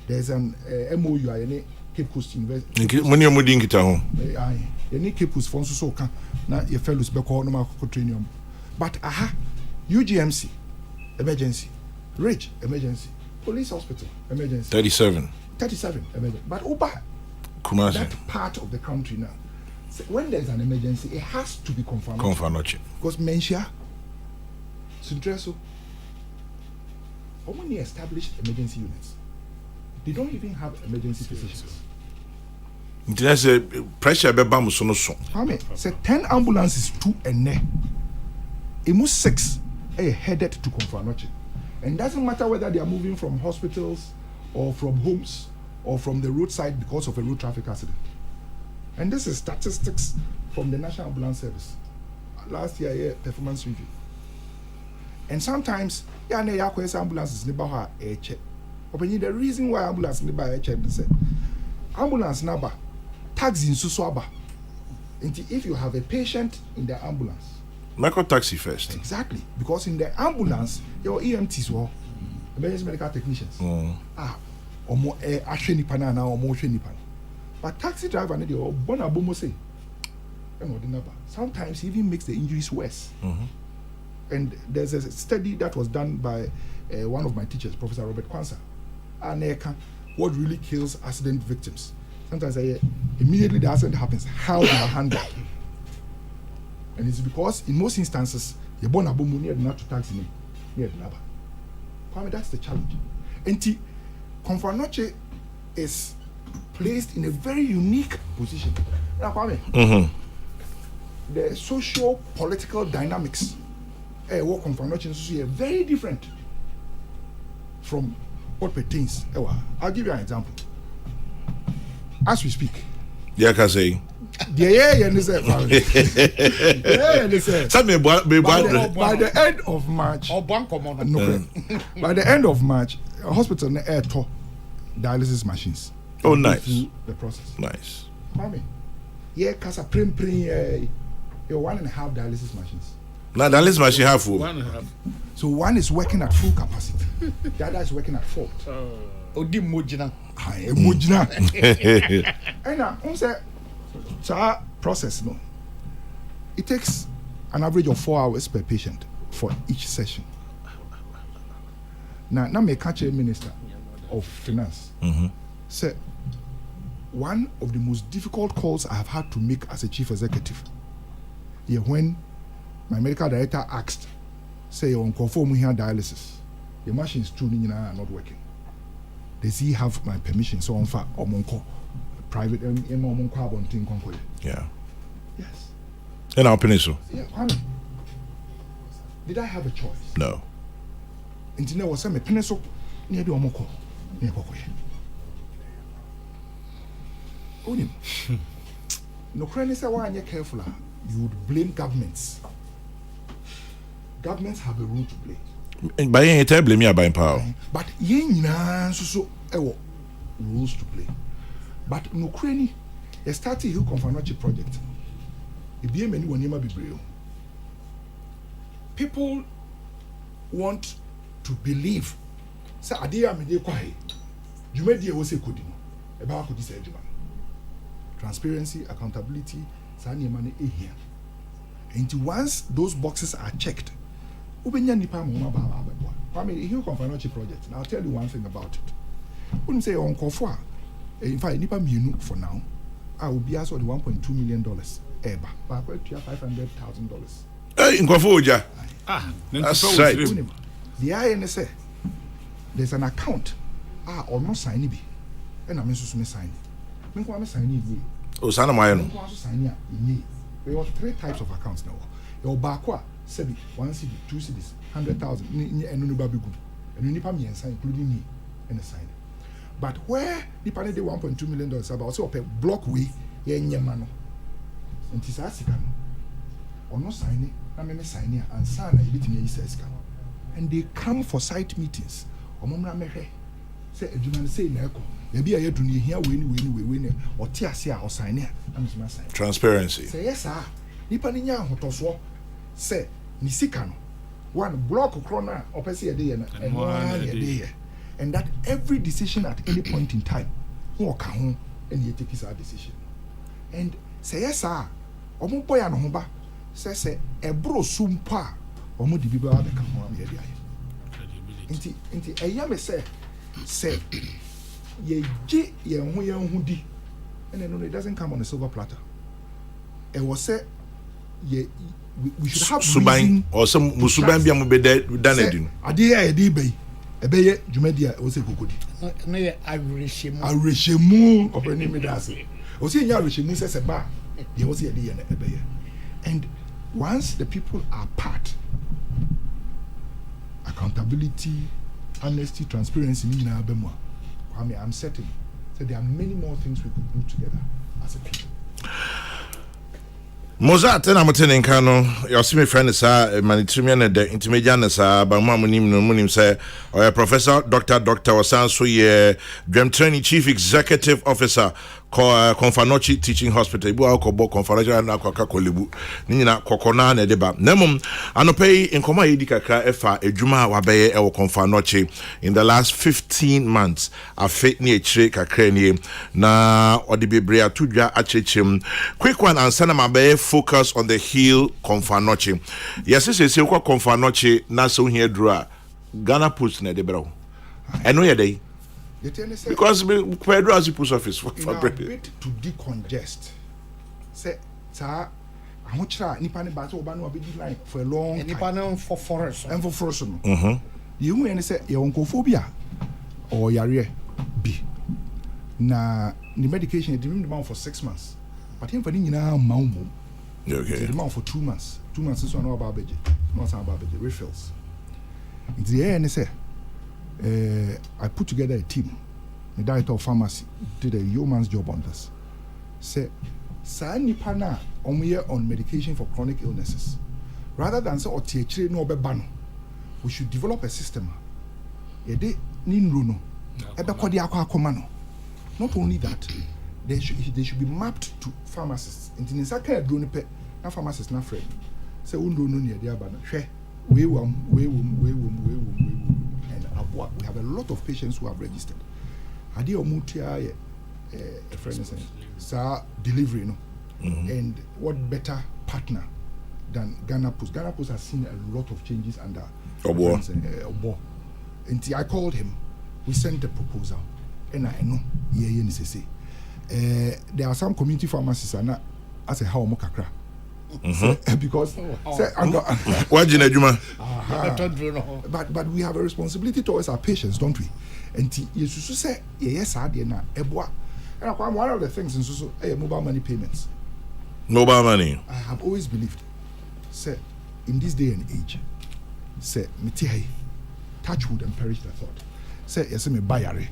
There's an MOU Cape Coast University. Money mudi nkita ho. Any Cape Coast fonso so ka na your fellows be call no ma training. But UGMC emergency, Rich emergency, Police Hospital emergency. 37 emergency. But Kumasi. That part of the country now. So when there's an emergency, it has to be Konfanoche. Because Mensia, Sudreso, how many established emergency units? They don't even have emergency physicians. There's a pressure be bam so no so. How many? Say 10 ambulances, 2 and ne. Almost 6 are headed to Konfanoche. And it doesn't matter whether they are moving from hospitals or from homes or from the roadside because of a road traffic accident. And this is statistics from the National Ambulance Service. Last year, performance review. And sometimes, ambulances never check. The reason why ambulance never check is ambulance number taxi in Suswaba. If you have a patient in the ambulance, Michael taxi first. Exactly, because in the ambulance, your EMTs were emergency medical technicians. Or more asheni panana or more sheni pan. But taxi driver need your bonabomo say. Sometimes he even makes the injuries worse. And there's a study that was done by one of my teachers, Professor Robert Kwanzaa. What really kills accident victims? Sometimes immediately the accident happens, how they are handled. And it's because in most instances, you're born a boom near not to taxi near the lab. Kwame, that's the challenge. And Konfanoche is placed in a very unique position. Now, Kwame, the socio-political dynamics what Konfanoche is very different from what pertains. I'll give you an example. As we speak, yeah, can say. By the end of March, by the end of March, a hospital air tour dialysis machines. Oh, nice. The process. Nice. Mami, yeah, casa prim 1.5 dialysis machines. Now dialysis machine have full. 1.5. So one is working at full capacity. The other is working at fault. Odi mojina. And now, our process, no. It takes an average of 4 hours per patient for each session. Now me catch a minister of finance. Say one of the most difficult calls I have had to make as a chief executive. Yeah, when my medical director asked, say on conform here dialysis, the machines too are not working. Does he have my permission? So on for private yeah. Yes. In our peninsula. Yeah, did I have a choice? No. Until was some peninsula near the Omoko. Near Kokoye. No cranny say why you're careful. You would blame governments. governments have a role to play. By any time, blame me by power. But yen so rules to play. But no cranny, a started Hill Confanochi project. It be many one be brave. People want to believe. Say Adia Media Kwahe. You made the Ose Kodino. About could say transparency, accountability, Sani money here. And once those boxes are checked, Ubenya Nipa Muma I mean, Hill Confanochi project. And I'll tell you one thing about it. Wouldn't say on Kofwa. In fact, Nipa Minu for now, I will be asked for the $1.2 million. Eba, but $500,000. Hey, in Kofoja. That's right. The INSA, there's an account. Almost sign it. And I'm supposed to sign it. I'm going to sign it. Oh, Sana Mayan. I'm going to sign it. There are 3 types of accounts now. Your Bakwa, 1 CD, 2 CDs, 100,000, and no baby good. And you need to sign, including me, and a sign. But where the panel did $1.2 million about so a block way, and it is Asika. Or no signing, I mean, signing and sign a bit in and they come for site meetings. Or Mumra Mehe say, a Juman say, Neko, maybe I had to hear win, or Tiasia or sign here. I'm sign. Transparency. Say, yes, sir. Nipaninya Hotoswo say, Nisikano. One block of Krona, or Pessi a day and 1 a day. And that every decision at any point in time, walk home and you take his decision. And say, yes, sir. Omo boy and homba say a bro sumpa omo di biba be ka ho am ye dia inti eyame say ye gi ye hu di and no, it doesn't come on a silver platter. It was say we should have suban or some musuban bia mo be done edin ade e di be ebeye dwumadia o se kokodi no ye awreshemu obani me dase o se nya awreshemu se ba. And once the people are part, accountability, honesty, transparency, I'm certain that there are many more things we could do together as a people. Mozart and I'm telling Kano, your semi friend is Manitumian, the Intimedianus, but Mamunim say, or Professor Dr. Osanso, Dream Training Chief Executive Officer. Confanochi Teaching Hospital bu akobo Confanochi na akwaka kolebu nyina kokona na deba nemum anopei nkoma yedi kakra efa edwuma wabeye e wo Confanochi in the last 15 months afe ni echire kakra ni na odibebre atudwa achechim quick one answer na mabeye focus on the Hill Confanochi yes se kwa Confanochi na so here draw Ghana Post na debra eno ye dey because Pedro has a post office for bid to decongest. Say, sir, I want to nipa ne battle obano abidi line for a long time. Nipa ne for forest. And for forest no. You when say your oncophobia or yare B. Na the medication it remained the for 6 months. But him for nyina maumo. Okay. The for 2 months. 2 months is no about budget. Not about budget refills. It's the air and say I put together a team. The director of pharmacy did a yeoman's job on this. Say, "Sa nipa na on medication for chronic illnesses. Rather than say otiechire no obebano, we should develop a system. Yede ninro no, ebekodi akwa no. Not only that, they should be mapped to pharmacists. Inti nsa ka adro ne pe na pharmacist na friend. Say unro no ne ade aba no. Hwe we have a lot of patients who have registered. Adi omutia a friend saying, delivery no, and what better partner than Ghana Post? Ghana Post has seen a lot of changes under Obo. And I called him. We sent a proposal, and I know there are some community pharmacists and as a how kakra. Because but we have a responsibility towards our patients, don't we? And you say yes, I did not. And one of the things in mobile money payments. Mobile money. I have always believed, say, in this day and age, say, touch wood and perish the thought. Say, yes, me bayare.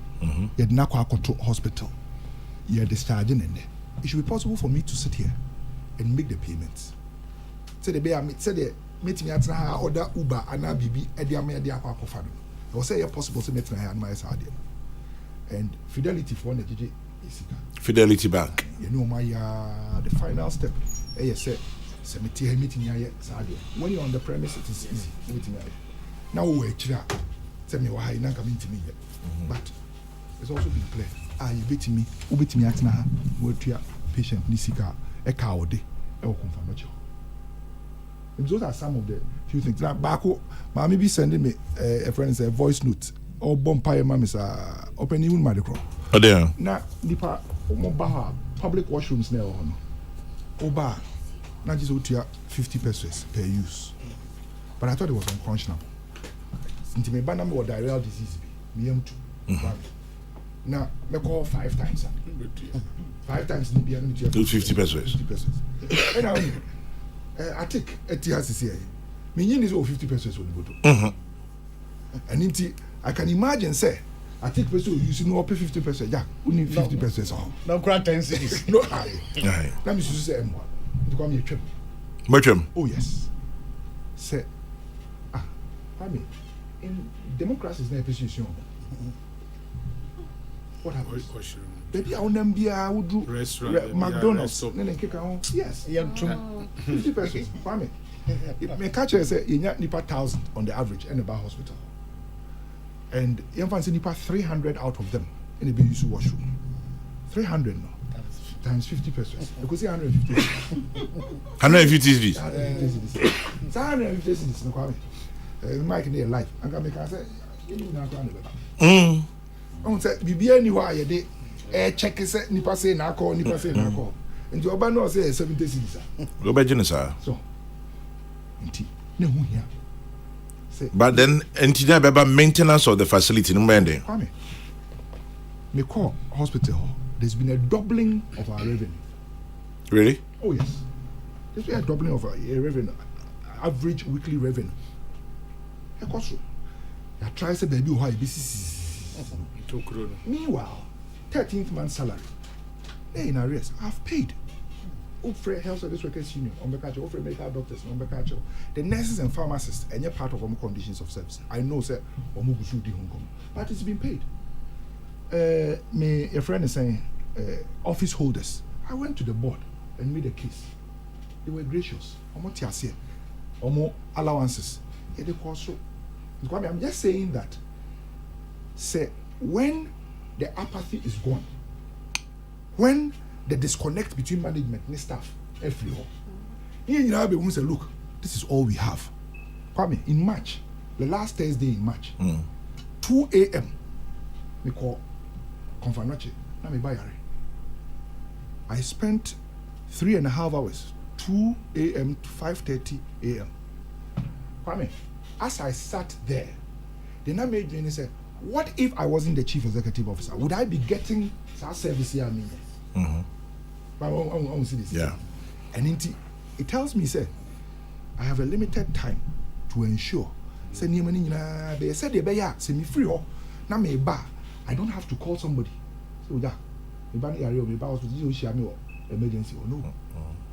You'd not go hospital. You're discharging in there. It should be possible for me to sit here and make the payments. Say the bear, say the meeting at order Uber and now BB Edia Media Aquafado. I was say possible to meet my side. And Fidelity for the GJ is Fidelity Bank. You know my the final step. Said cemetery meeting here Sadia. When you're on the premise it is easy meeting here. Now we're chira. Tell me why not coming to me yet. But it's also been clear. You beat me, at now, what your patient Nisika, a coward, or confirm. Those are some of the few things. Now, Bako, Mammy be sending me a friend a voice note or bonfire mammies are opening in Madicro. Oh, there. Now, Nipa, Mobaha, public washrooms now. Oba, not just 50 pesos per use. But I thought it was unconscionable. Since me banam or diarrheal disease, me am too. Now, me call 5 times. 5 times in the 50 pesos. 50 pesos. And I take a TRCC. Meaning is 50 pesos when you go to. And I can imagine, say, I take pesos using no pay 50 pesos. Yeah, only 50 pesos. No grant 10 cities. No high. Let me say M1. You call me a trim. Mercham. Oh, yes. Say, I mean, in democracy is not a position. What happens? Baby, I would do McDonald's. Yes. 50 pesos. Kwame. My catcher say you need nipa 1,000 on the average in the bar hospital. And you fancy nipa 300 out of them in the BUC washroom. 300 no. Times 50 pesos. Because 150. 150 is this. 150 is this. No Kwame. Mike near life. I'm gonna make her say, you know, on say bibi anywhere you dey check say nipa say na call nipa say na call nti oba no say 70 cedis go be genesa so nti na hu hia say but then engineer beba maintenance of the facility no mende Kwame me call hospital there's been a doubling of our revenue. Really? Oh yes, there's been a doubling of our revenue, average weekly revenue. Ekoso ya try say baby why BCC. Meanwhile, 13th month salary, in arrears, I've paid. Offer Health Service Workers Union, offer medical doctors, the nurses and pharmacists, and you're part of our conditions of service. I know, sir, but it's been paid. A friend is saying, office holders. I went to the board and made a case. They were gracious. More allowances. I'm just saying that. Say, when the apathy is gone, when the disconnect between management and staff, everywhere, you know, we say, look, this is all we have. Kwame, in March, the last Thursday in March, 2 a.m., we call Confanoche, na me bayare. I spent 3.5 hours, 2 a.m. to 5:30 a.m. Kwame, as I sat there, the na made me say, what if I wasn't the chief executive officer? Would I be getting that service here? I want to see this. Yeah. And it tells me, say, I have a limited time to ensure. Say, they said they be semi free or na me ba. I don't have to call somebody. So yeah, me ban area me ba hospital share me emergency or no.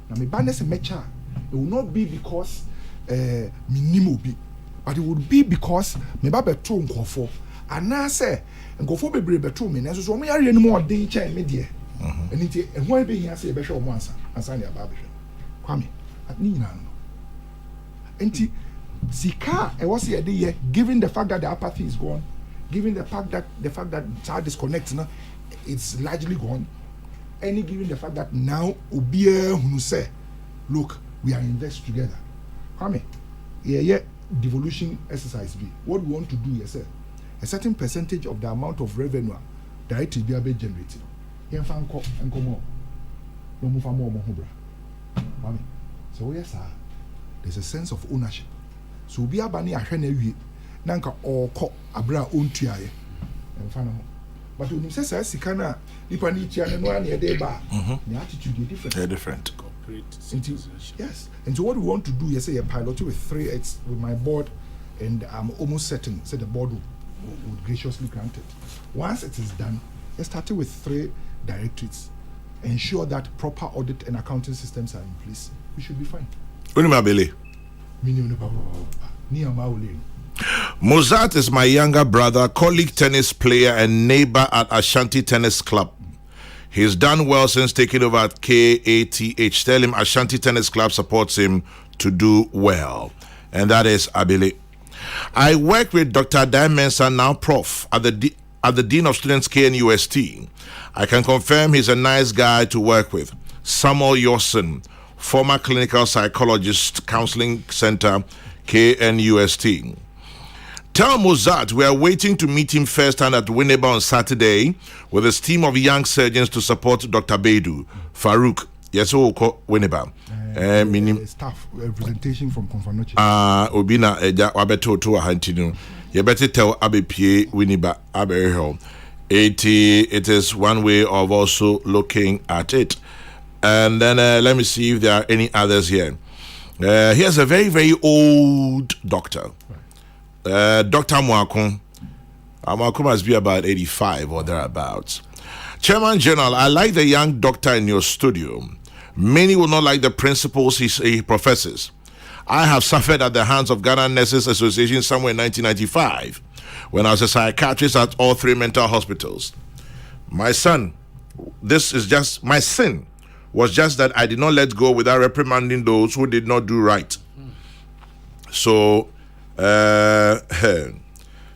Now me ban is a mecha. It will not be because me nimo be, but it would be because me ba beto nkofo. And now say, and go for be beto me. So me are any more day chain me there. And it and why be here say be show once and sign your barber. Kwame, at ni na no. Enti sika e was here dey given the fact that the apathy is gone, given the fact that child disconnect now, it's largely gone. Any given the fact that now obia who say, look, we are in this together. Kwame, yeah, devolution exercise be. What we want to do is a certain percentage of the amount of revenue that it will be generated. Yen fan ko enkomo. No move more Kwame. So yes sir. There's a sense of ownership. So be abani ahwe na wie nanka oko abra ontuaye emfa no. But when you say sika na nipa ni tia no na e dey ba, the attitude is different. They're different. Yes. And so what we want to do is say a pilot with 3 it's with my board, and I'm almost certain say the board would graciously grant it. Once it is done, let's start with 3 directorates. Ensure that proper audit and accounting systems are in place. We should be fine. Unimabele. Mozart is my younger brother, colleague tennis player, and neighbor at Ashanti Tennis Club. He's done well since taking over at KATH. Tell him Ashanti Tennis Club supports him to do well. And that is Abile. I work with Dr. Dan Mensah, now Prof, at the Dean of Students, KNUST. I can confirm he's a nice guy to work with. Samuel Yorson, former clinical psychologist, counseling center, KNUST. Tell Mozart we are waiting to meet him firsthand at Winneba on Saturday with his team of young surgeons to support Dr. Beidou. Farouk, yes, Winneba. Staff representation from Konfanochi. Obina, Wabeto to a Hantino. You better tell Abe Winneba, Abe. It is one way of also looking at it. And then let me see if there are any others here. Here's a very, very old doctor. Dr. Mwakun. Mwakun must be about 85 or thereabouts. Chairman General, I like the young doctor in your studio. Many will not like the principles he professes. I have suffered at the hands of Ghana Nurses Association somewhere in 1995 when I was a psychiatrist at all 3 mental hospitals. My sin was just that I did not let go without reprimanding those who did not do right. So,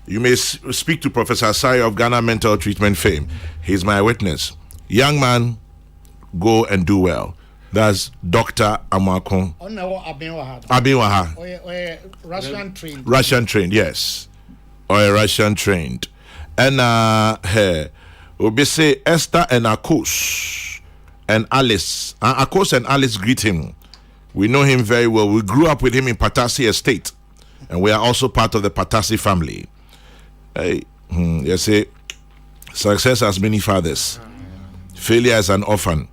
you may speak to Professor Asai of Ghana Mental Treatment fame. He's my witness. Young man, go and do well. That's Dr. Amakon. Abinwaha. Russian trained. Russian trained, yes. Or a Russian trained. And we say Esther and Akos and Alice. Akos and Alice greet him. We know him very well. We grew up with him in Patasi Estate. And we are also part of the Patasi family. You see, success has many fathers. Failure is an orphan.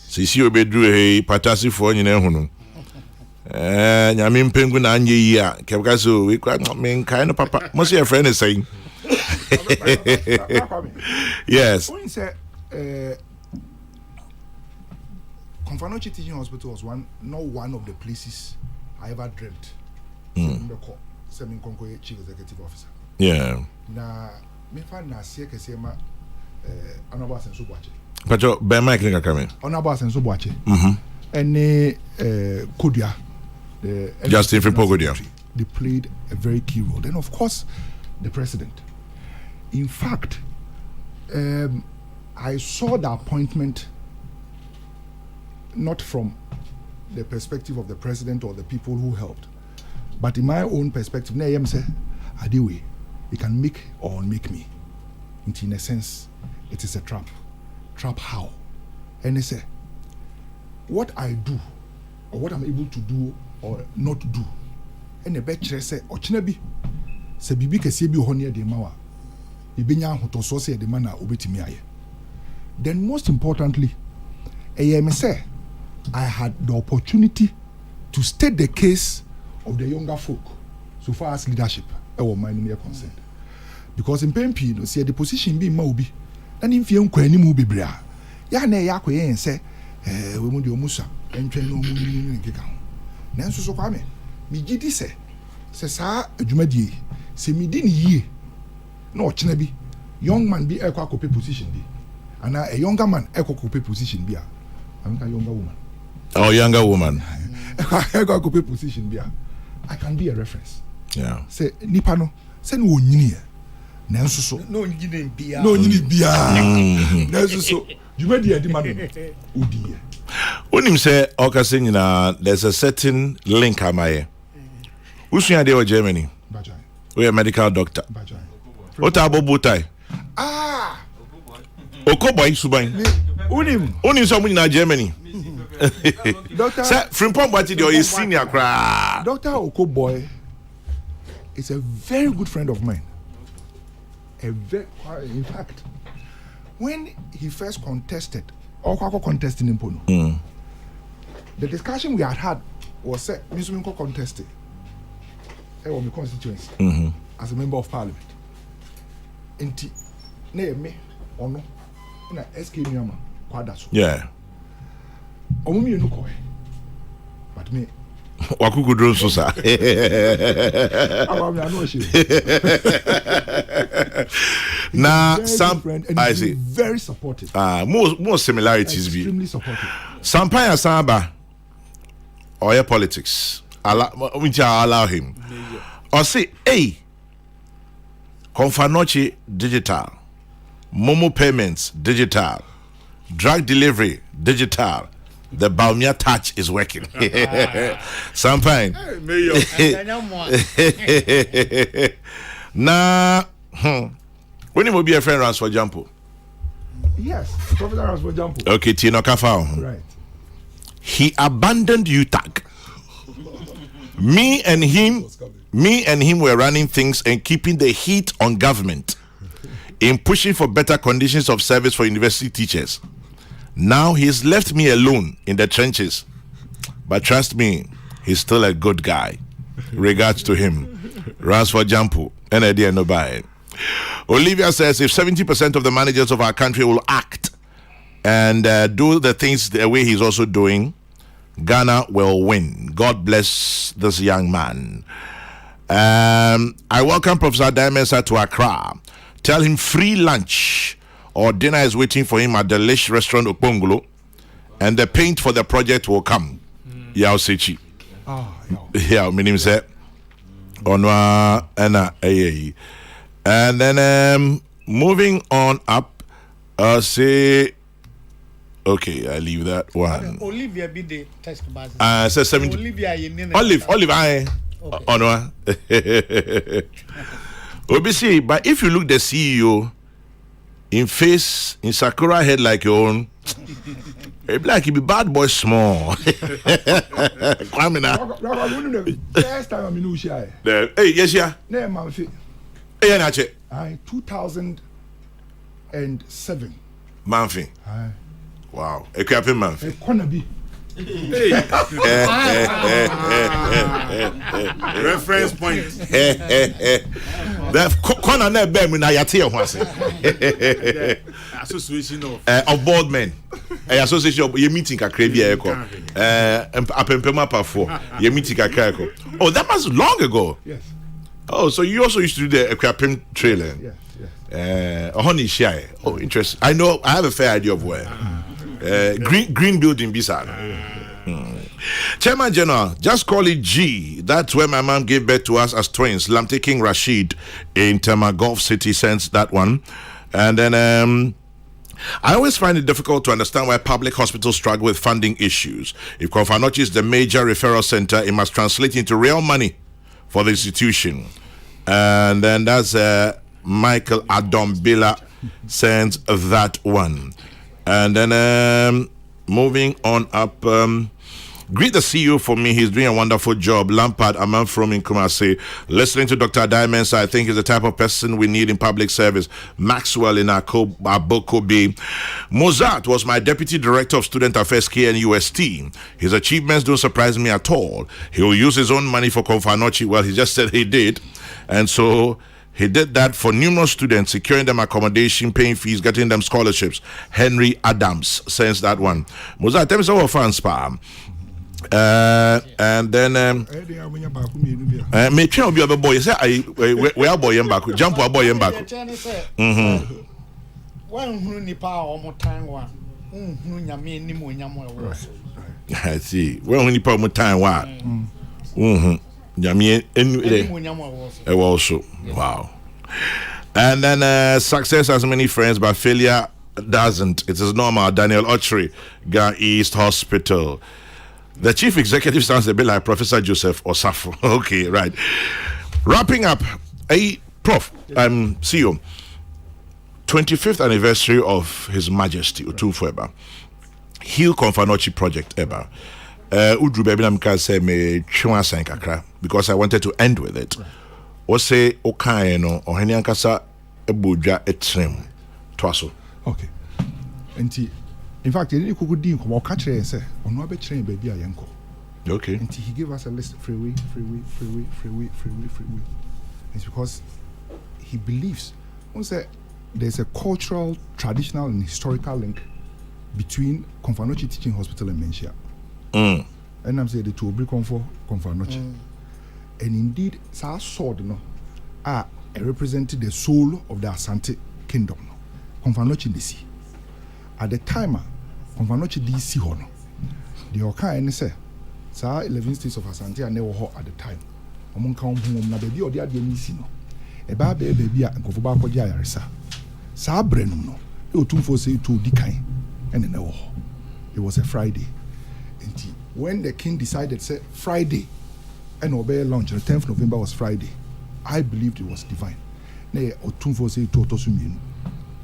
Sisi obedru Patasi for nyina nyame mpengu na anye yi a kebka so we kwa men kind of papa. Most your friend is saying. Yes. When say Konfanochi Teaching Hospital was not one of the places I ever dreamt. Semi Konkoye Chief Executive Officer. Yeah. Na me fan na sie kese ma Honorable Asenso Boache. Pacho be mic ni kakame. Honorable Asenso Boache. Any Kodia, the Justin Fripogodia. They played a very key role. Then of course the president. In fact, I saw the appointment not from the perspective of the president or the people who helped, but in my own perspective, na yam say, Adiwe, it can make or unmake me. In a sense, it is a trap. Trap how? And they say, what I do, or what I'm able to do or not do, and the better say, Ochinabi, se bibi kesi bi honia de mawa, ibinya hotoso se de mana obetimi aye. Then most importantly, say, I had the opportunity to state the case of the younger folk so far as leadership my name concerned. Because in PMP, you see the position being Maubi, and if you don't any movie brea, Yana Yakwe and say, we want your Musa, and train no movie in Kikam. Nancy so kwame, me gidi say, sa Jumadi, say me didn't ye. No, Chinabi, young man be equal copy position be, and a younger man equal copy position be. I'm a younger woman. Oh, younger woman. Equal copy position be. I can be a reference. Yeah. Say Nipano, send one year. Nancy so. No, you didn't be. No, you need be. Nancy so. You made the demand. Oh dear. When him say, okay, there's a certain link am I. Who's in there Germany? Bajai. We a medical doctor. Bajai. What about Botai? Ah. Okoboy Subain. Unim someone in Germany. Doctor. Sir, Frimpong Bati, your senior cry. Dr. Okoboy is a very good friend of mine. In fact, when he first contested, or contesting in Pono, the discussion we had was set, Mr. Minko contested on the constituency as a member of parliament. Enti, me, or no, in a SK Nyama, Quadaso. Yeah. Omumi no koi. But me, Wakuku drone so sir. Now some I see very supportive. More similarities Extremely supportive. Sampaya Samba or your politics. Allow him. Or say, hey, Confanochi digital, Momo payments digital, drug delivery digital. The Baumia touch is working. Sampine. Nah, when you will be a friend runs for Jampo. Yes, Professor runs for Jampo. Okay, Tino Kafao. Right. He abandoned UTAG. Me and him were running things and keeping the heat on government in pushing for better conditions of service for university teachers. Now he's left me alone in the trenches. But trust me, he's still a good guy. Regards to him. Runs for Jampo. And I didn't know by it. Olivia says if 70% of the managers of our country will act and do the things the way he's also doing, Ghana will win. God bless this young man. I welcome Professor Dimensa to Accra. Tell him free lunch or dinner is waiting for him at the Lish restaurant Okpongolo, and the paint for the project will come. Yao Sechi. Yeah, my name is Onwa Anna Aye. And then moving on up, say okay, I leave that one. Olivia be the test base. So 70. Olivia, Olive, I. Onwa. Obviously, but if you look the CEO in face, in Sakura head like your own, it be like he be bad boy small. Kwame na. First time I'm in Ushai. Hey, yes, yeah. Name man fit. Hey, na che. 2007. Manfi. Wow. Equipping Manfi. Konabi. Reference point. The corner na be me na yate ho ase. Association of board men. Association of your meeting kakra bi e ko. Apempema pa 4. Your meeting kakra ko. Oh, that was long ago. Yes. Oh, so you also used to do the equipping trailer. Yes. Honey shy. Oh, interesting. I know. I have a fair idea of where. Green building beside. Chairman General, just call it G. That's where my mom gave birth to us as twins. Lamte King Rashid in Gulf City sends that one. And then I always find it difficult to understand why public hospitals struggle with funding issues. If Konfanochi is the major referral center, it must translate into real money for the institution. And then that's Michael Adombila sends that one. And then moving on up, greet the CEO for me. He's doing a wonderful job. Lampard Aman from in Kumasi. Listening to Dr. Dimensa, I think he's the type of person we need in public service. Maxwell in Abokobi. Mozart was my deputy director of student affairs here in UST. His achievements don't surprise me at all. He will use his own money for Konfanochi. Well, he just said he did. And so he did that for numerous students, securing them accommodation, paying fees, getting them scholarships. Henry Adams sends that one. Mozart, tell me some of fans, spam. And then me try be a boy. Say we are boy back. Jump a boy back. One who nipa or more time one. Nyame ni mo nyamo e. I see. When nipa mo time wa. Nyame enu e also. Wow. And then success has many friends, but failure doesn't. It is normal. Daniel Ochri, Ga East Hospital. The chief executive sounds a bit like Professor Joseph Osafo. Okay, right. Wrapping up, Prof, CEO, 25th anniversary of His Majesty Otumfuo Eba, Hill Konfanochi Project Eba. Udru baby na mka say me twa san kakra because I wanted to end with it. O say okan no ohani ankasa ebodwa etrem toaso. Okay. Enti in fact, he didn't cook din come catch and say, "On no be train baby ayenko." Okay. And he gave us a list freeway. It's because he believes there's a cultural, traditional, and historical link between Konfanochi Teaching Hospital and Menchia. and I'm saying the two bring comfort noche. And indeed, sa sword no represented the soul of the Asante kingdom. No, comfort noche DC. At the time, comfort noche DC hono. The oka any say, sa 11 states of Asante are never hot at the time. Among count home na baby or the other no. A baby and Kofuba Yarisa. Sa brenum no. You two for say to decay and no. It was a Friday. And when the king decided say Friday and obey launch, the 10th November was Friday, I believed it was divine. Ne or two for say to Tosumin,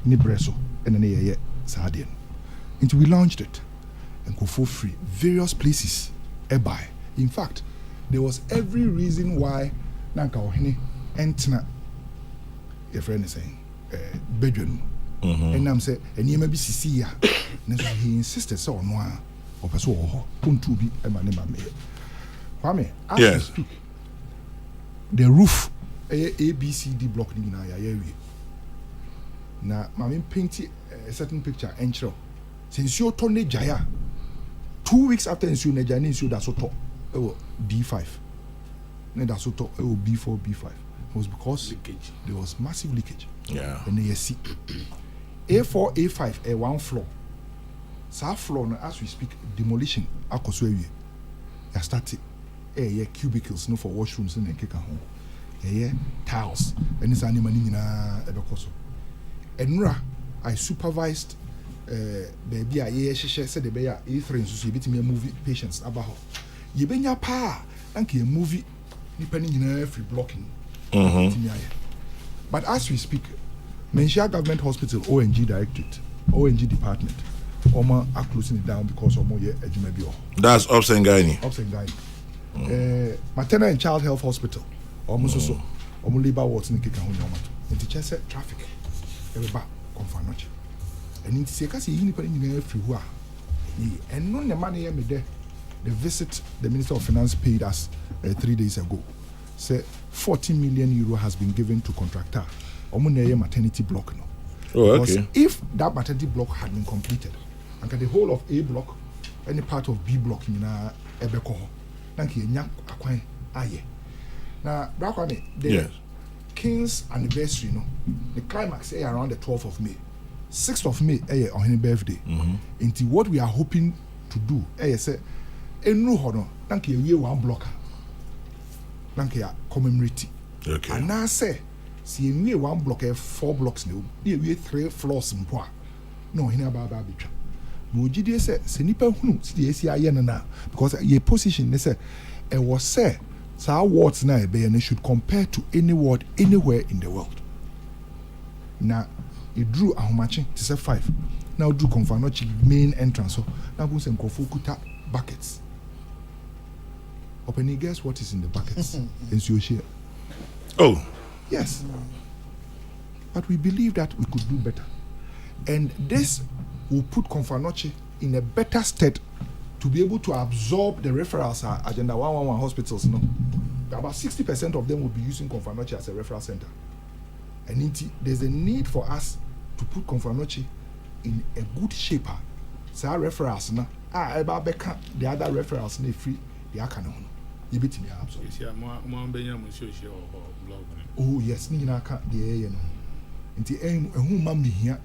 ni breso, and then Sardin. And we launched it and go for free. Various places by. In fact, there was every reason why Nanka Ohene Entina, your friend is saying, bedroom. And I'm saying, and you may be Cecilia. He insisted so on one or Paso, to be a man. Kwame, as you speak, the roof, ABCD block in our area. Now, Mammy painted a certain picture, and show. Since you told Jaya, 2 weeks after you Nejani, you that's so top. B5. That's so top. B4, B5. It was because leakage. There was massive leakage. Yeah. And then you see A4, A5, A1 floor. So floor, as we speak, demolition. Akoswe I started. Cubicles no for washrooms in the kick home. Tiles. And it's animal in Ebekoso. And I supervised. Baby, she said the bear A3 so you bit me movie patients about you been your pa and a movie depending in every blocking. But as we speak, Menshia Government Hospital ONG Directorate, ONG Department, Oma are closing it down because of more ejumebio. That's Ops and Gynae. Maternal and Child Health Hospital, almost so labor wards in the Kikahun. And the chest traffic. Everybody confirm not. And it's a case you need everywhere. And none the money me there. The visit the Minister of Finance paid us 3 days ago. Say 40 million euro has been given to contractor. Omuneye maternity block no. Oh, okay. Because if that maternity block had been completed, and the whole of A block, any part of B block in Ebeko, nanki enya akwan aye. Now, Brakwame, the King's anniversary, the climax is around the 12th of May. 6th of May, on his birthday. Into what we are hoping to do, say, no hono, thank you, one blocker. Thank you, commemorative. Okay. And now say, see, we 1 block, 4 blocks, no, we 3 floors in Poa. No, he never barbitra. Mujidi said, Senipa Hunu, see, ACI because your position, they said, it was said, so our wards now, and should compare to any ward anywhere in the world. Now, it drew how much? It said 5. Now drew Confanochi main entrance. So now go and Kofokuta buckets. Open guess what is in the buckets? Is your share? Oh. Yes. But we believe that we could do better. And this will put Confanochi in a better state to be able to absorb the referrals at Agenda 111 hospitals. About 60% of them will be using Confanochi as a referral center. And there's a need for us to put Confanochi in a good shape. So our referrals now, the other referrals they free, they are canon. You beat me up. Oh yes, Nina can't the the aim who mammy here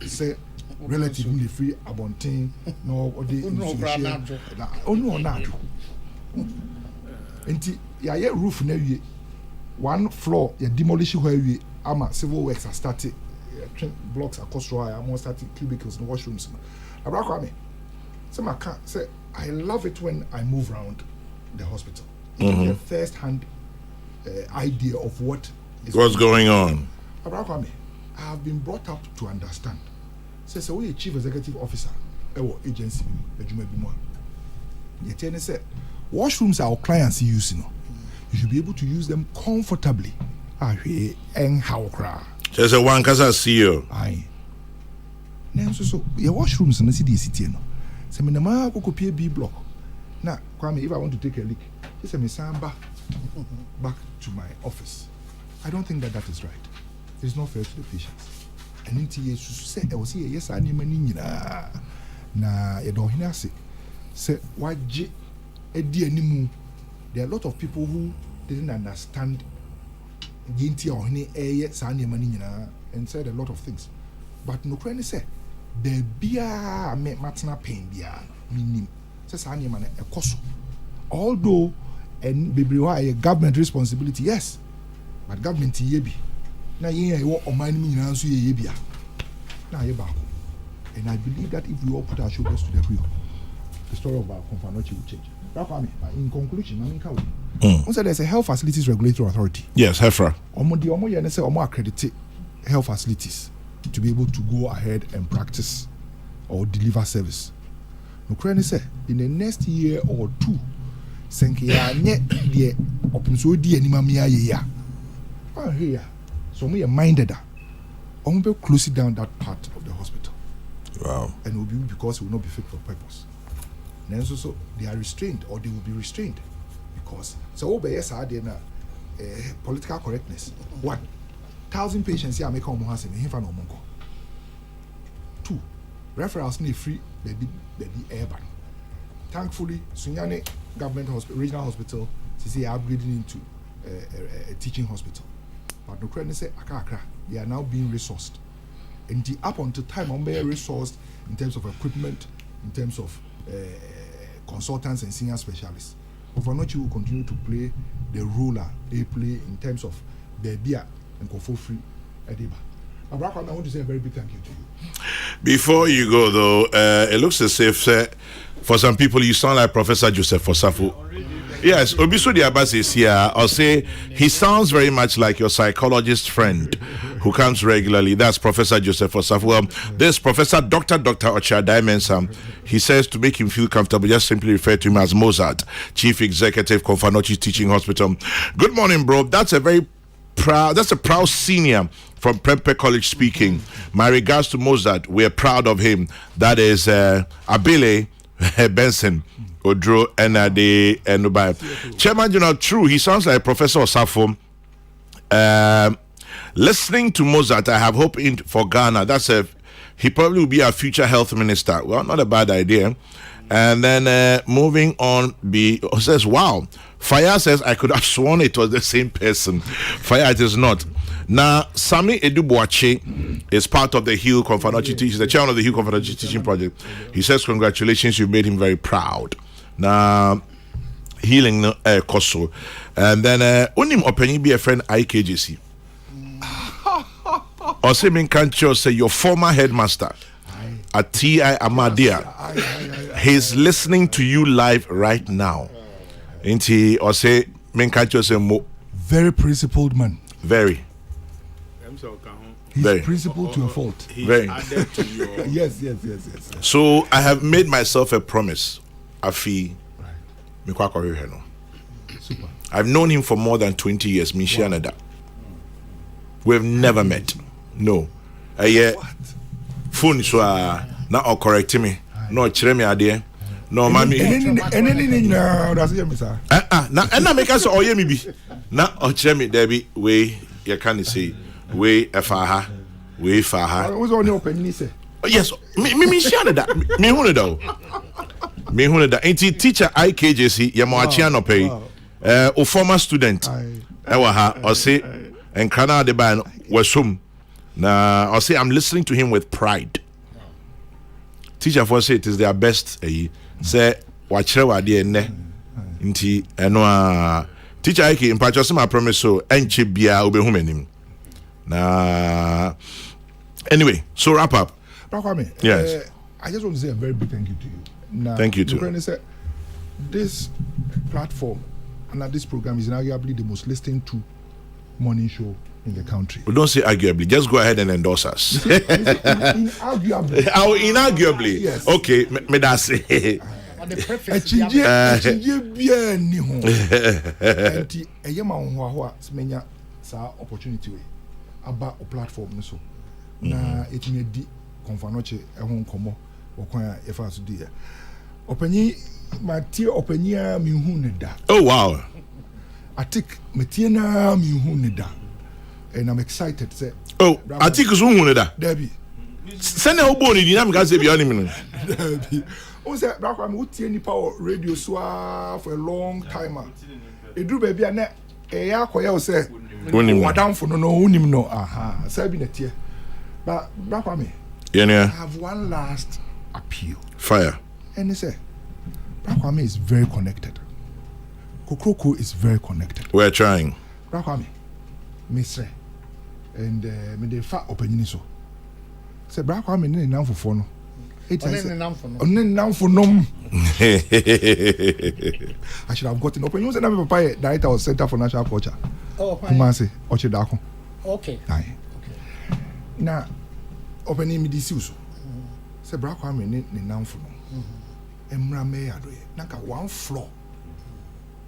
say relatively free abontain no or the oh no not. And yeah roof now 1 floor you demolish where we civil works are started blocks across row I almost started cubicles and washrooms. Abrakwame, some I can't say I love it when I move around the hospital. It's a first-hand idea of what's going on. Abrakwame, I have been brought up to understand. Says we a chief executive officer, agency, you say washrooms our clients use, you should be able to use them comfortably. And how cry. There's a one casa CEO. Aye. Now, so your washrooms in the city, no. Seminama Kokopia B block. Now, Kwame, if I want to take a leak, just me samba back to my office. I don't think that is right. It's not fair to the patients. And in TS say, I was here, yes, I need money. Na, you don't hear say, why J there are a lot of people who didn't understand and said a lot of things. But no crane say the beer me matna pain beer minim says man a cost. Although and be a government responsibility, yes, but government yebi na ye o man me na so ye bia na ye back. And I believe that if we all put our shoulders to the wheel, the story of our Konfanochi will change. In conclusion, I mean, there's a health facilities regulatory authority. Yes, HEFRA. Accredited health facilities to be able to go ahead and practice or deliver service. No, say in the next year or two, so we are minded that we will close it down that part of the hospital. Wow. And it will be because it will not be fit for purpose. And then so they are restrained or they will be restrained because so political correctness. 1,000 patients here make home has in no mongo. 2 referrals need free baby airban. Thankfully, Sunyane government hospital, regional hospital, they are upgrading into a teaching hospital. But no credit say akakra, they are now being resourced. And the up until time on being resourced in terms of equipment, in terms of consultants and senior specialists. Konfanochi will continue to play the role they play in terms of the beer and for free ediba. Abraham, I want to say a very big thank you to you. Before you go though, it looks as if for some people you sound like Professor Joseph Osafo. Yes, Obisu Diabas is here. I'll say he sounds very much like your psychologist friend who comes regularly. That's Professor Joseph Osafo. Well, this Professor Dr. Ochadai Mensah, he says to make him feel comfortable, just simply refer to him as Mozart, Chief Executive, Konfanochi Teaching Hospital. Good morning, bro. That's a proud senior from Prempeh College speaking. My regards to Mozart. We're proud of him. That is Abele Benson. Odro and Chairman General, true, he sounds like Professor Osafo. Listening to Mozart, I have hope for Ghana. He probably will be our future health minister. Well, not a bad idea. And then moving on, says, wow, Fire says, I could have sworn it was the same person. Fire, it is not. Now, Sami Edubuache is part of the Hill Konfanochi Teaching, the chairman of the Hill Konfanochi Teaching Project. He says, congratulations, you made him very proud. Now, healing Koso. And then, unim openi be a friend IKJC. Or say, Minkancho say, your former headmaster at TI Amadia. He's listening to you live right now. Inti or say Minkancho say mo. Very principled man. Very. He's very principled to a fault. Very. Yes. So I have made myself a promise. Afi. Super. I've known him for more than 20 years. Wow. We've never met. No. Phone so now or correct me. No, chire me idea. No, mommy. That's me, sir. Now, and I make us all ye me be. Now, or chire me, Debbie, way you can't say, way faha, way faha. I was on your opinion, say. Yes, me share that. Me who that. Ain't teacher IKJC, Yamoachiano pay. O former student. Or say, and Kana de Ban was home. Now, I'll say I'm listening to him with pride. Teacher for say it is their best. Say, watch her idea ne. Inti, and teacher Ike, in part, my promise so, and Chibia, Ubehumenim. Now, anyway, so wrap up. Yes. I just want to say a very big thank you to you. Now, thank you too. This platform and this program is arguably the most listened to morning show in the country. Well, don't say arguably. Just go ahead and endorse us. Inarguably. Oh, inarguably. Yes. Okay, me that say. Opportunity about a platform so. Na it may di Konfanochi ehun komo okwan efa so di. Opani matie opania mi hu ne da. Oh wow. Atik metie na mi hu ne da. And I'm excited say. Oh, Atik so hu ne da. Debbie. Send a obo ni na me ka say bi oni mi. Debbie. who say black man who tie nipa radio so for a long time. Edru baby na eya akoya o say wadam for no unim no aha say bi na tie. But black man I have one last appeal. Fire. And he say Black Kwame is very connected. Kokrokoo is very connected. We're trying. Black Kwame, Mr. And me de fa opinion so. Say Black Kwame ne nam for no. I should have gotten opinion. Say na me papa director of Center for National Culture. Oh, Kumasi Ochidako. Okay. Aye. Na opinion me disi so. Say Black Kwame ne nam for no. Emra me adoye. Nanka one floor.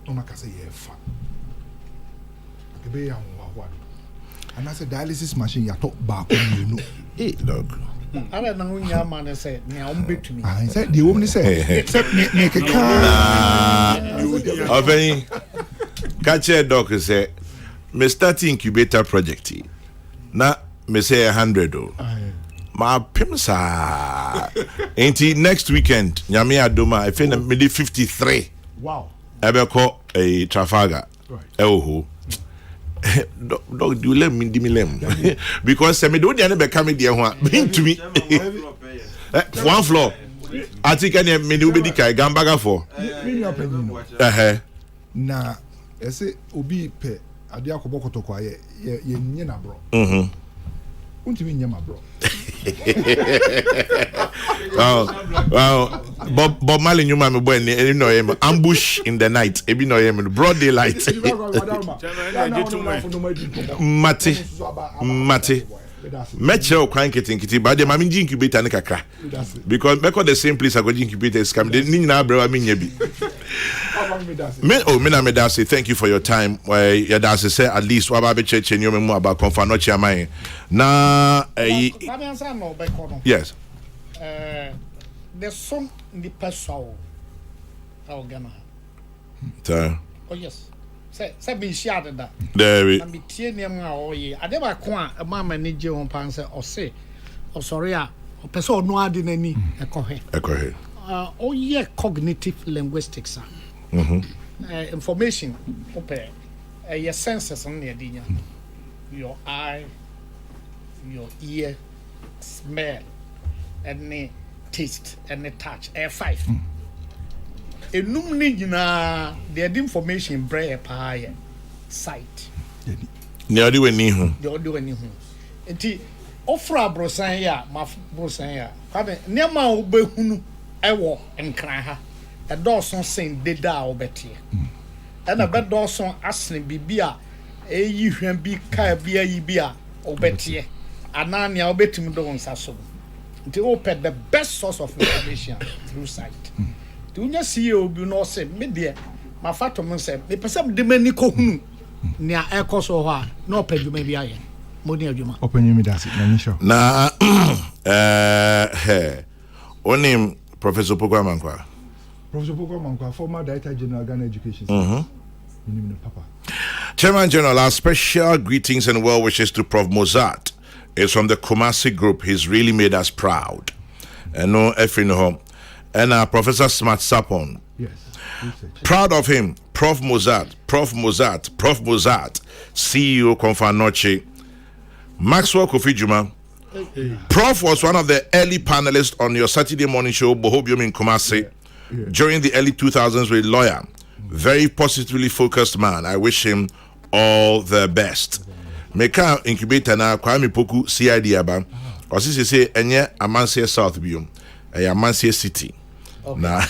No say ye fa. Akebe ya wa. And I said dialysis machine ya talk back you know. Hey dog. I don't know when your man said, "Now bet me." I said the woman said, "Make a car." Oveni, catch a dog say, "Me start incubator project. Na me say 100 o. Ma pimsa. Ain't next weekend? Nyame adoma. I think me di 53. Wow. Ebe ko a Trafalgar. Right. Ewo. Dog, do let me lem because me do the be come there ho to me one floor I think any me do be di kai gambaga for na ese obi pe ade akobo kotoko aye ye nye na bro untimi nye ma bro well Bob Marley nyuma me boy ni no him ambush in the night e be no him broad daylight mate metro kwan kitinkiti ba de ma me incubator ne kakra because me the same place I go incubator scam de ni na abrewa me nya bi me na me da say thank you for your time where your da say at least wa ba be church enyo me mu about confa no chairman na yes the song the person Ghana. Oh yes. Say be shared that. There na be tie nem a oye ade ba ko a mama ni je won pan say o say o sorry a o person no ade nani ekohe oye cognitive linguistics information ope your senses on the dinya your eye, your ear, smell, and the taste and the touch. 5. Enum ni nyina the information bring pie sight. Ne odi wani hu. The odi wani hu. Enti ofra brosan ya, ma brosan ya. Kwabe nema obehunu ewo nkran ha. E dɔɔso sen deda a obetie. Ɛna bɛ dɔɔso asene bibia eyi hwan bi ka bi ayi bi a obetie. Anania obetim do nsa so. Nti open the best source of information through sight. Unya CEO bi no say me de ma fatom say me pese de mani ko hunu nea ekoso ho a na opadwuma bi aye moni adwuma opanyi dasi na nisho na onim Professor Pokwa former Director General Ghana Education Papa. Chairman General, our special greetings and well wishes to Prof Mozart. It's from the Kumasi group. He's really made us proud. And no effing home. And Professor Smart Sapon. Yes. Proud of him, Prof Mozart, CEO Confanoche, Maxwell Kofi Juma. Prof was one of the early panelists on your Saturday morning show, Bohobium in Kumasi, during the early 2000s with Lawyer. Very positively focused man. I wish him all the best. Meka incubator na Kwame Poku CID aba. Osisi say enye Amansie South biom. Amansie City. Okay. Na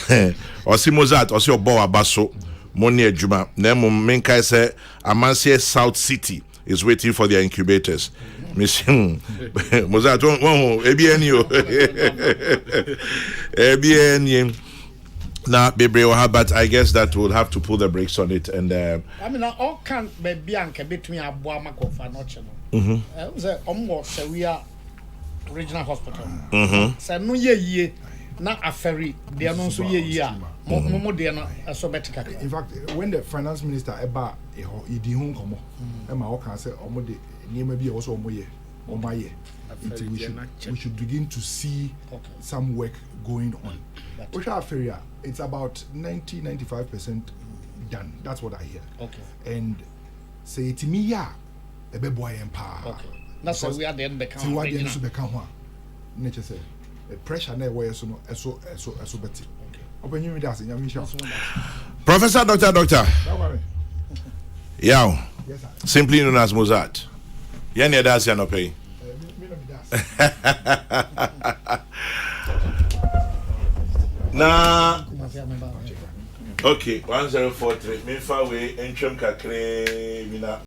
osi Mozart osi obo abaso moni adwuma na menkai say Amansie South City is waiting for their incubators. Mission Mozart won ebieni o ebieni na bebre but I guess that we'll have to pull the brakes on it and I mean all can be anke between aboa makofa no che no say omwo say we are regional hospital say no ye na aferi de no so ye a mo de no so betika. In fact, when the finance minister eba he di hu komo e ma o kan say omo de niema bi e wo so omo ye or my year. We should begin to see some work going on. Osha Feria, it's about 90-95% done. That's what I hear. Okay. And say to me, yeah, a baby boy empire. Okay. That's why we are the end of the nature say the pressure never wears so better. Open you that's in your Professor Doctor. Yeah. Yes, sir. Simply known as Mozart. Yenya that's no pay. Na okay 1043 me fa we entwem kakre mina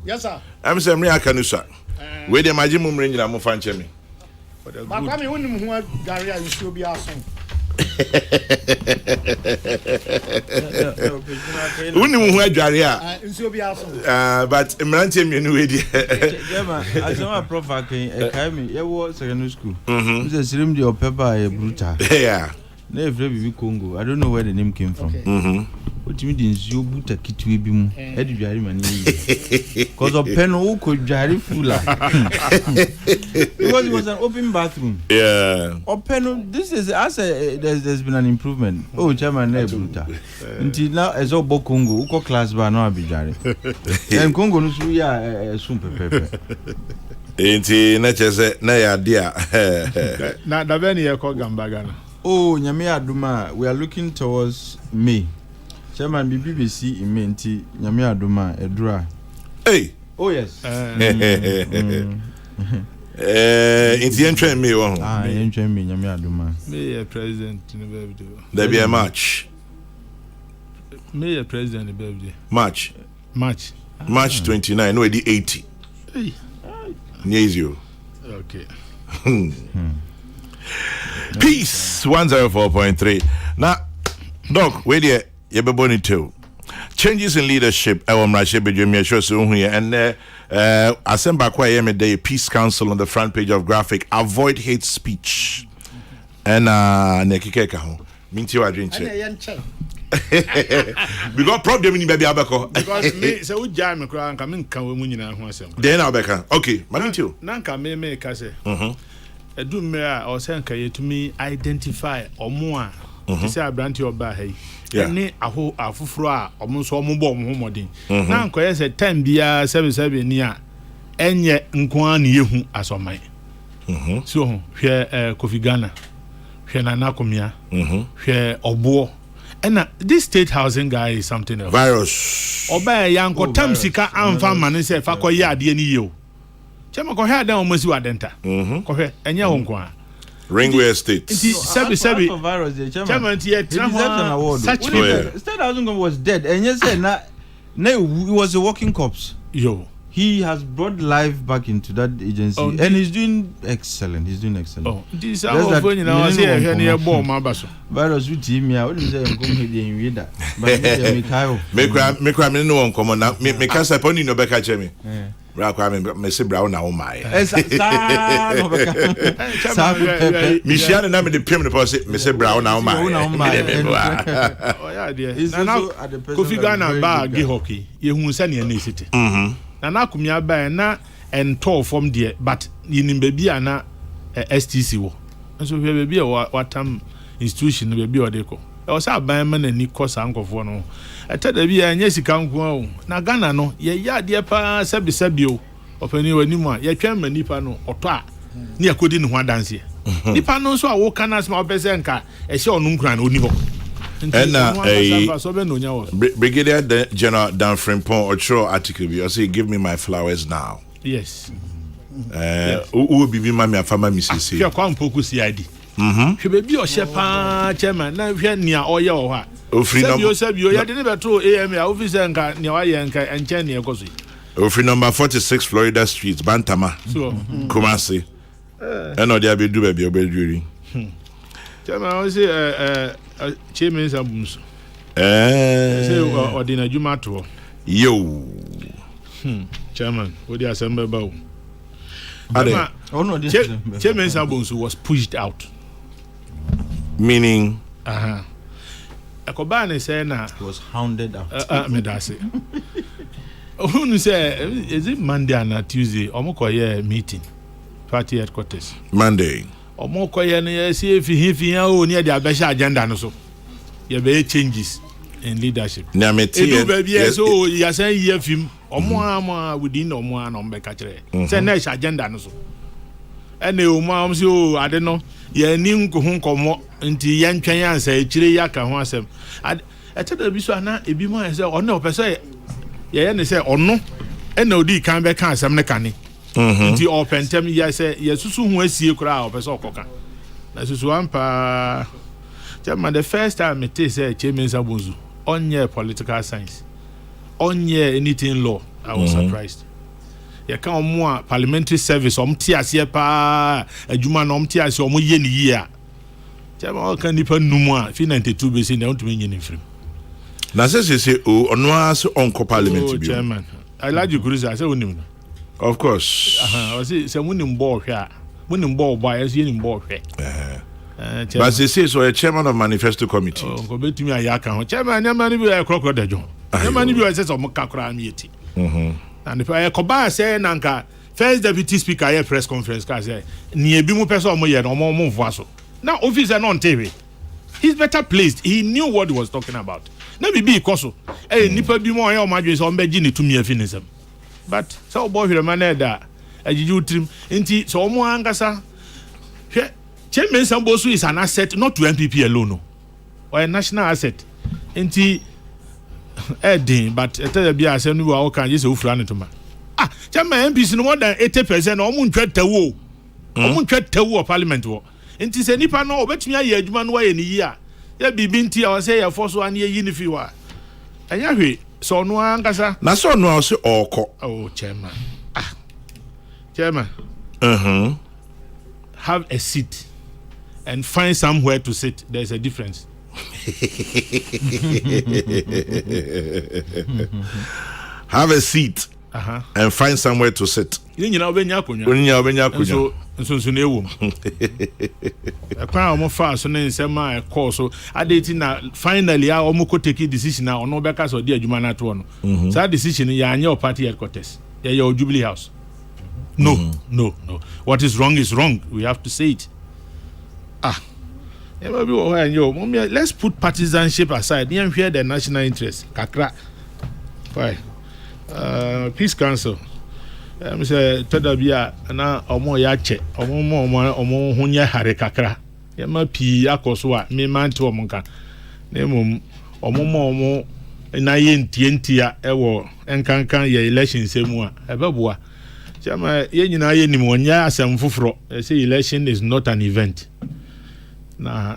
Yes, sir. I'm saying I can sir. Where the majimum range na mo fanche me. But kwame wonnim ho gari a you be ason. Wonnim ho adware a. Nsuo bi ason. But mrantie me no we di. Jema, asema prof akin e kai me ye wo secondary school. We say sirim the paper e brutal. Yeah. Na every bibi Congo. I don't know where the name came from. Otimi di nsuo buta kitwe bi mu. E di dware mani yi. Cause of pen o ko dware full. Because it was an open bathroom. Yeah. Open this is as there's been an improvement. Oh chairman na brutal. Until now as obo Congo uko class ba na abidware. Then Congo no so ya sum pepepe. Enti na chese na ya dia. Na da be ne ye ko gambaga no. Oh, Nyame Aduma, we are looking towards May. Chairman BBC in May, nti Nyame Aduma, Edura. Hey. Oh yes. It's entry me one. Entry me Nyame Aduma. Me president in the birthday. There be a match. Me president in the birthday. March. March 29, no, the 80. Hey. Yes, you. Okay. Peace 104.3. Now, Doc, where there you be born too. Changes in leadership. I want to be sure so here and I sent back why day Peace Council on the front page of Graphic. Avoid hate speech. And nekikeka ho. Minti wa drink check. Because problem in baby abeko. Because me say we jam me kra nka me nka we mu nyina ho asem. Then abeka. Okay, minti o. Na nka me ka say. Edum me a o say nka yetumi identify omo a say abranti oba ha yi. Ni aho afufuro a omo so omo bo omo homodin. Na nka ye say time bia 77 ni a enye nko an yehu asoman. So hwe Kofi Ghana. Hwe Nana Komia. Hwe Obo. And this state housing guy is something else. Virus. Oba yanko tam sika amfa mane se fa koye ade ni yo. Chema ko hwe dan omosi wadenta. Ko hwe enye wo nko a. Ringway State. Sebi. Virus Chema ntie tra such state housing was dead and you said na he was a working corpse. Yo. He has brought life back into that agency and he's doing excellent. Oh, this our phone now say here near ball my baso. Virus with him ya, what is say come here in reader. But me me no one come on now. Me can say pony no back at me. me say brown na o my. Michelle na me de pem the person me say brown na o my. Oh yeah dear. Na Kofi Ghana ba gi hockey. Ye hu se ne na city. Na akumia ba na ento from there but yinim baby ana STC wo. So baby watam institution baby odeko. E was aban man ani kosa ankofo no. Ete da bi anya sika nko o. Na Ghana no ye ya de pa sabi o. Opani wani mu a ye twan manipa no oto a ne akodi ne ho adanse. Nipa no so a wo kana asma obese nka e hye onu nkran na oni ho. Brigadier General Dan Frimpong Ocho article bi say give me my flowers now. Yes. Who be mama afama misisi. Hwe kwa mpoku CID. Hwe bebi o hye pa chairman na hwe nia oye o ha. Sabio ya de ne beto AM ya officer nka nia wa ye nka enche ne ekoso. Ofri number 46 Florida Street Bantama. So Kumasi. And no dey be do be obeduri. Chairman o say chairman sabumso. Say ordina juma to. Yo. Chairman, what the assembly about? Chairman Sabonsu was pushed out. Meaning? Akobane say na he was hounded out. Me da say. Who say is it Monday and Tuesday? Omo koye meeting. Party headquarters. Monday. Omo koye na see if he o near the abesha agenda no so. Ye be changes in leadership. Na meti. So you say ye film omo within omo na mbeka kire say na agenda no so ene omo am say o ade no ye ni nkomo nti ye ntwen ansa kire ya ka ho asem ete da bi so ana ebi mo say ono opese ye ne say ono ene odi kan be kan asem ne kane nti opentem ye say ye susu ho asie kura opese okoka na susu ampa tell the first time it say Chairman Sabunzu on political science on anything law. I was surprised. You can't more parliamentary service tia pa adwuma no tia se ye ni year. Jama kan nipa numu a fi 92 be say na ntumi nyi ni frem. Na say ono as onko parliament bi. Chairman. I like you cruise I say onim no. Of course. I say munim ball hwe a. Munim ball boy as yin ball hwe. But they say so a chairman of manifesto committee. Oh, go betumi ayaka ho. Chairman na mani bi Kokrokoo dajo. Na mani bi say so mo kakra mieti. And if I combine say nanka first deputy speaker here press conference ka say ni ebi mu person mo ye no mo mvo so. Now officer no on TV. He's better placed. He knew what he was talking about. Na bibi ikoso. Nipa bi mo ya o madwe so mbeji ni tumi afinisem. But so boy hwe man da ajiju trim nti so mo angasa hwe Chairman Sambosu is an asset not to MPP alone or a national asset. Nti but tell be as any wa can just ufra to ma. Chairman MPs no more than 80% omo ntwetawo. Omo ntwetawo parliament wo. Nti se nipa no obetumi aye adwuma no waye ni yi a. Ya bibi nti a say ya force an ye yi ni fi wa. Anya hwe so no ankasa. Na so no a say oko. Oh chairman. Chairman. Have a seat and find somewhere to sit. There's a difference. Have a seat and find somewhere to sit. You know, when you're so near womb. A crown of fast and then my course. So I did finally I almost take a decision now on no backers or dear Jumana to one. So that decision in your party headquarters, your Jubilee House. No. What is wrong. We have to say it. Let's put partisanship aside. You hear the national interest. Kakra. Why? Peace Council. Mr. Tadabia na omo ya che. Omo hunya hare kakra. Yema pi akoswa me manto omo nka. Na emom omo na ye ntientia ewo enkankan ye election semu a ebeboa. Chama ye nyina ye nim wonya asem foforo. Say election is not an event. Na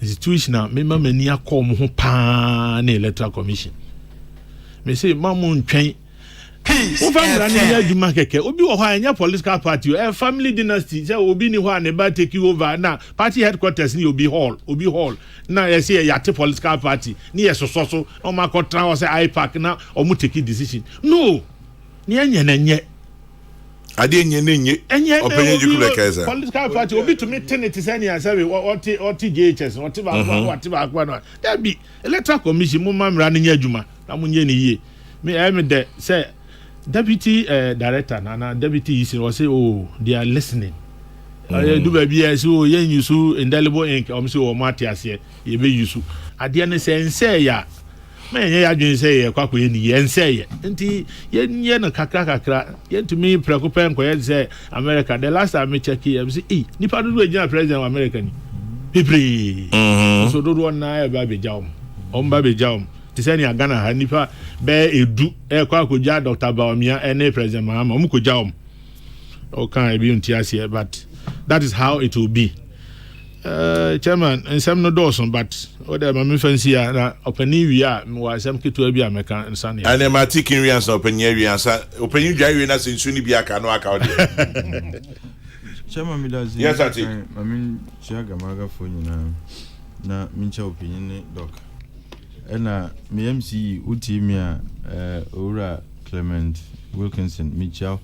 institution na me mani akom ho pa na electoral commission. Me say mamu ntwen o family na adwuma keke obi wo ho anya political party family dynasty say obi ni ho an ba take over na party headquarters ni obi hall na ye say ya te political party ni ye so o ma ko tra o say IPAC na o mu take decision no ni anya na nye Ade nye openye jukule kaza political party obi to me tenant sani asabe what JHS what ba no that be electoral commission mo mamra ne nya adwuma na mo nye ne yie me de say deputy director na deputy is was say oh they are listening do ba bia so yen yusu indelible ink say o mate ase ye be yusu ade ne say ya me ya adwin say ye kwakọ ni ye say ye nti ye no kakra ye to me preoccupy ko ye say America the last time me check here say nipa do agina president of America ni pipri so do na e ba be jawm o mba be jawm ti say ni Ghana ha nipa be edu e kwakọ ja Dr. Bawumia ene president Mahama o ko jawm o kan e bi unti ase but that is how it will be. Chairman, and some no Dawson, but other my fancy na openi we are was some kitu bi American and Sunday. And I'm taking reans openi we answer openi dwai na sensuni bi aka no aka ode. Chairman, me does. Yes, I think. I mean, Chiaga Maga for you na mincha opinion doc. And me MC Utimia Ora Clement Wilkinson Michel.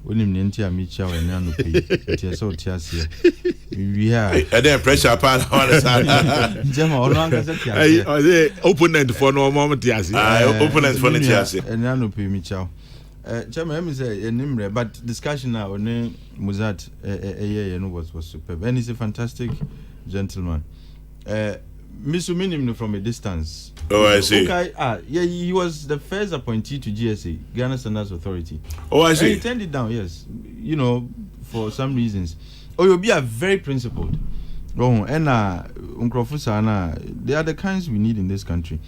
Onim nenti a micha we na no pe ti so ti ase we are and then pressure pan on side jema ono anga se ti ase opponent for no moment ti ase opponent for ti ase na no pe micha jema me say enimre but discussion now on Muzat no was superb and he's a fantastic gentleman Mr. Minim from a distance. Oh, I see. Okay, yeah, he was the first appointee to GSA, Ghana Standards Authority. Oh, I see. And he turned it down, yes. You know, for some reasons. Oh, you'll be a very principled. Oh, and Unkrofusana, they are the kinds we need in this country.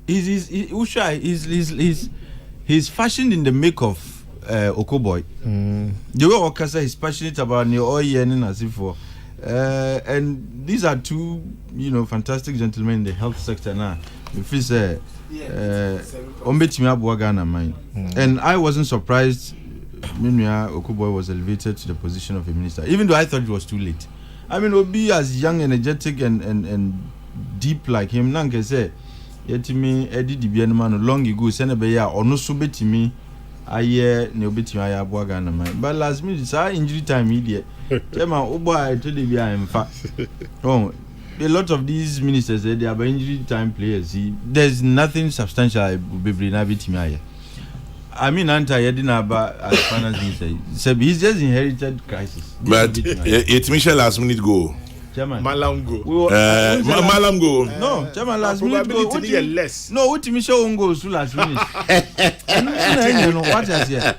He's fashioned in the make of Okoboy. The way Okasa is passionate about New Oye and Nasifo. And these are two, fantastic gentlemen in the health sector now. If it's and I wasn't surprised Minya Okuboy was elevated to the position of a minister, even though I thought it was too late. I mean, Obi as young, energetic, and deep like him, Nanke say, Yetimi Eddie Dibianman long ago, Senebeya, or no subetimi. Aye, Neobiti Aya Boagana mine. But last minute, it's our injury time idiot. Tema Oba, I told you, in fact. Oh, a lot of these ministers, they are injury time players. There's nothing substantial. I mean, Yedina as finance minister. He's just inherited crisis. But it's Michelle last minute go. Malam go. Malam go. No, Chairman last minute go. Less. No, what Michelle go to last minute. What is here?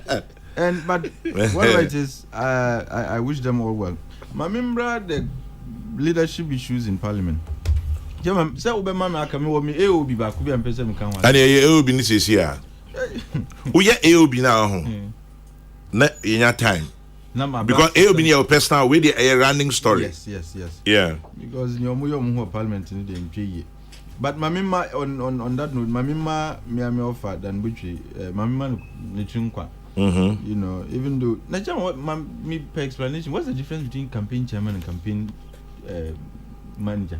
But whatever it is, I wish them all well. Remember the leadership issues in Parliament. Chairman, say Obama na kame wo me AOB ba ku bi ampese me kan wa. And AOB ni sesi a. Wo ye AOB na ho. Na yenya time. Because AOB ni your personal way the running story. Yes. Yeah. Because in your Parliament in the but Mamima on that note, Mamima me offer than which Mamima Nichunkwa. Even though Naja me per explanation, what's the difference between campaign chairman and campaign manager?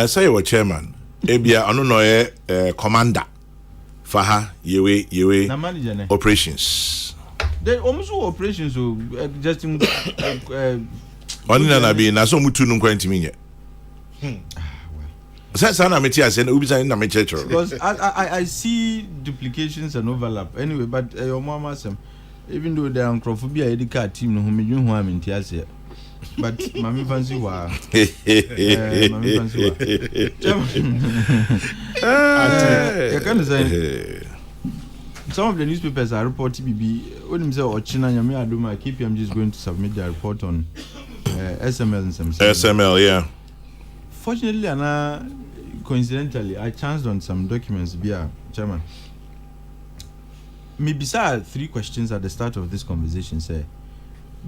Say what chairman. Ebia I don't know commander. Faha yewe na manager operations. They almost operations so just in oni na be na so mutu no kwanti minye say na meti ase na ubi say na me church because I see duplications and overlap anyway but your mama sem even though they are Kokrokoo edical team no medwin ho amenti ase but mami fancy wa mami fancy wa can say some of the newspapers are reporting BB when himself or China Yami Aduma KPMG is going to submit their report on SML and some SML, yeah. Fortunately and coincidentally I chanced on some documents via Chairman. Maybe sir 3 questions at the start of this conversation say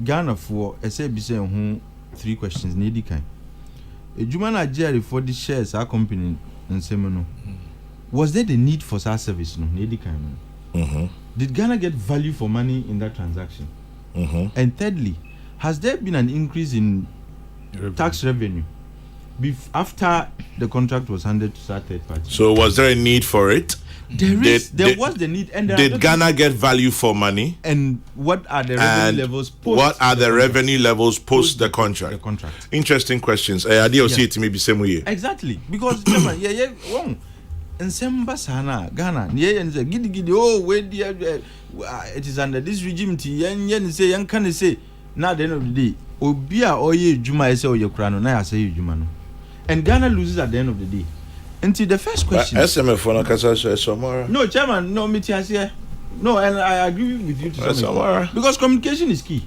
Ghana for SABC who 3 questions needy kind. A Juma Nigeria for the shares our company in Semino. Was there the need for such service no needy kind? Did Ghana get value for money in that transaction? And thirdly, has there been an increase in tax revenue after the contract was handed to that third party? So was there a need for it? There was the need, and did Ghana get value for money? And what are the revenue levels post? What are the revenue levels post the contract? The contract. Interesting questions. I did see it maybe same way. Exactly, because wrong. And Semba Sana Ghana, giddy. Oh, wait, it is under this regime. Yen say, young can say. Now at the end of the day, Obia or ye Juma say or your crown, and I say you Jumano. And Ghana loses at the end of the day. Until the first question. SMF for Nakasa. No, Chairman, no, Mitias. No, and I agree with you to some extent. Because communication is key.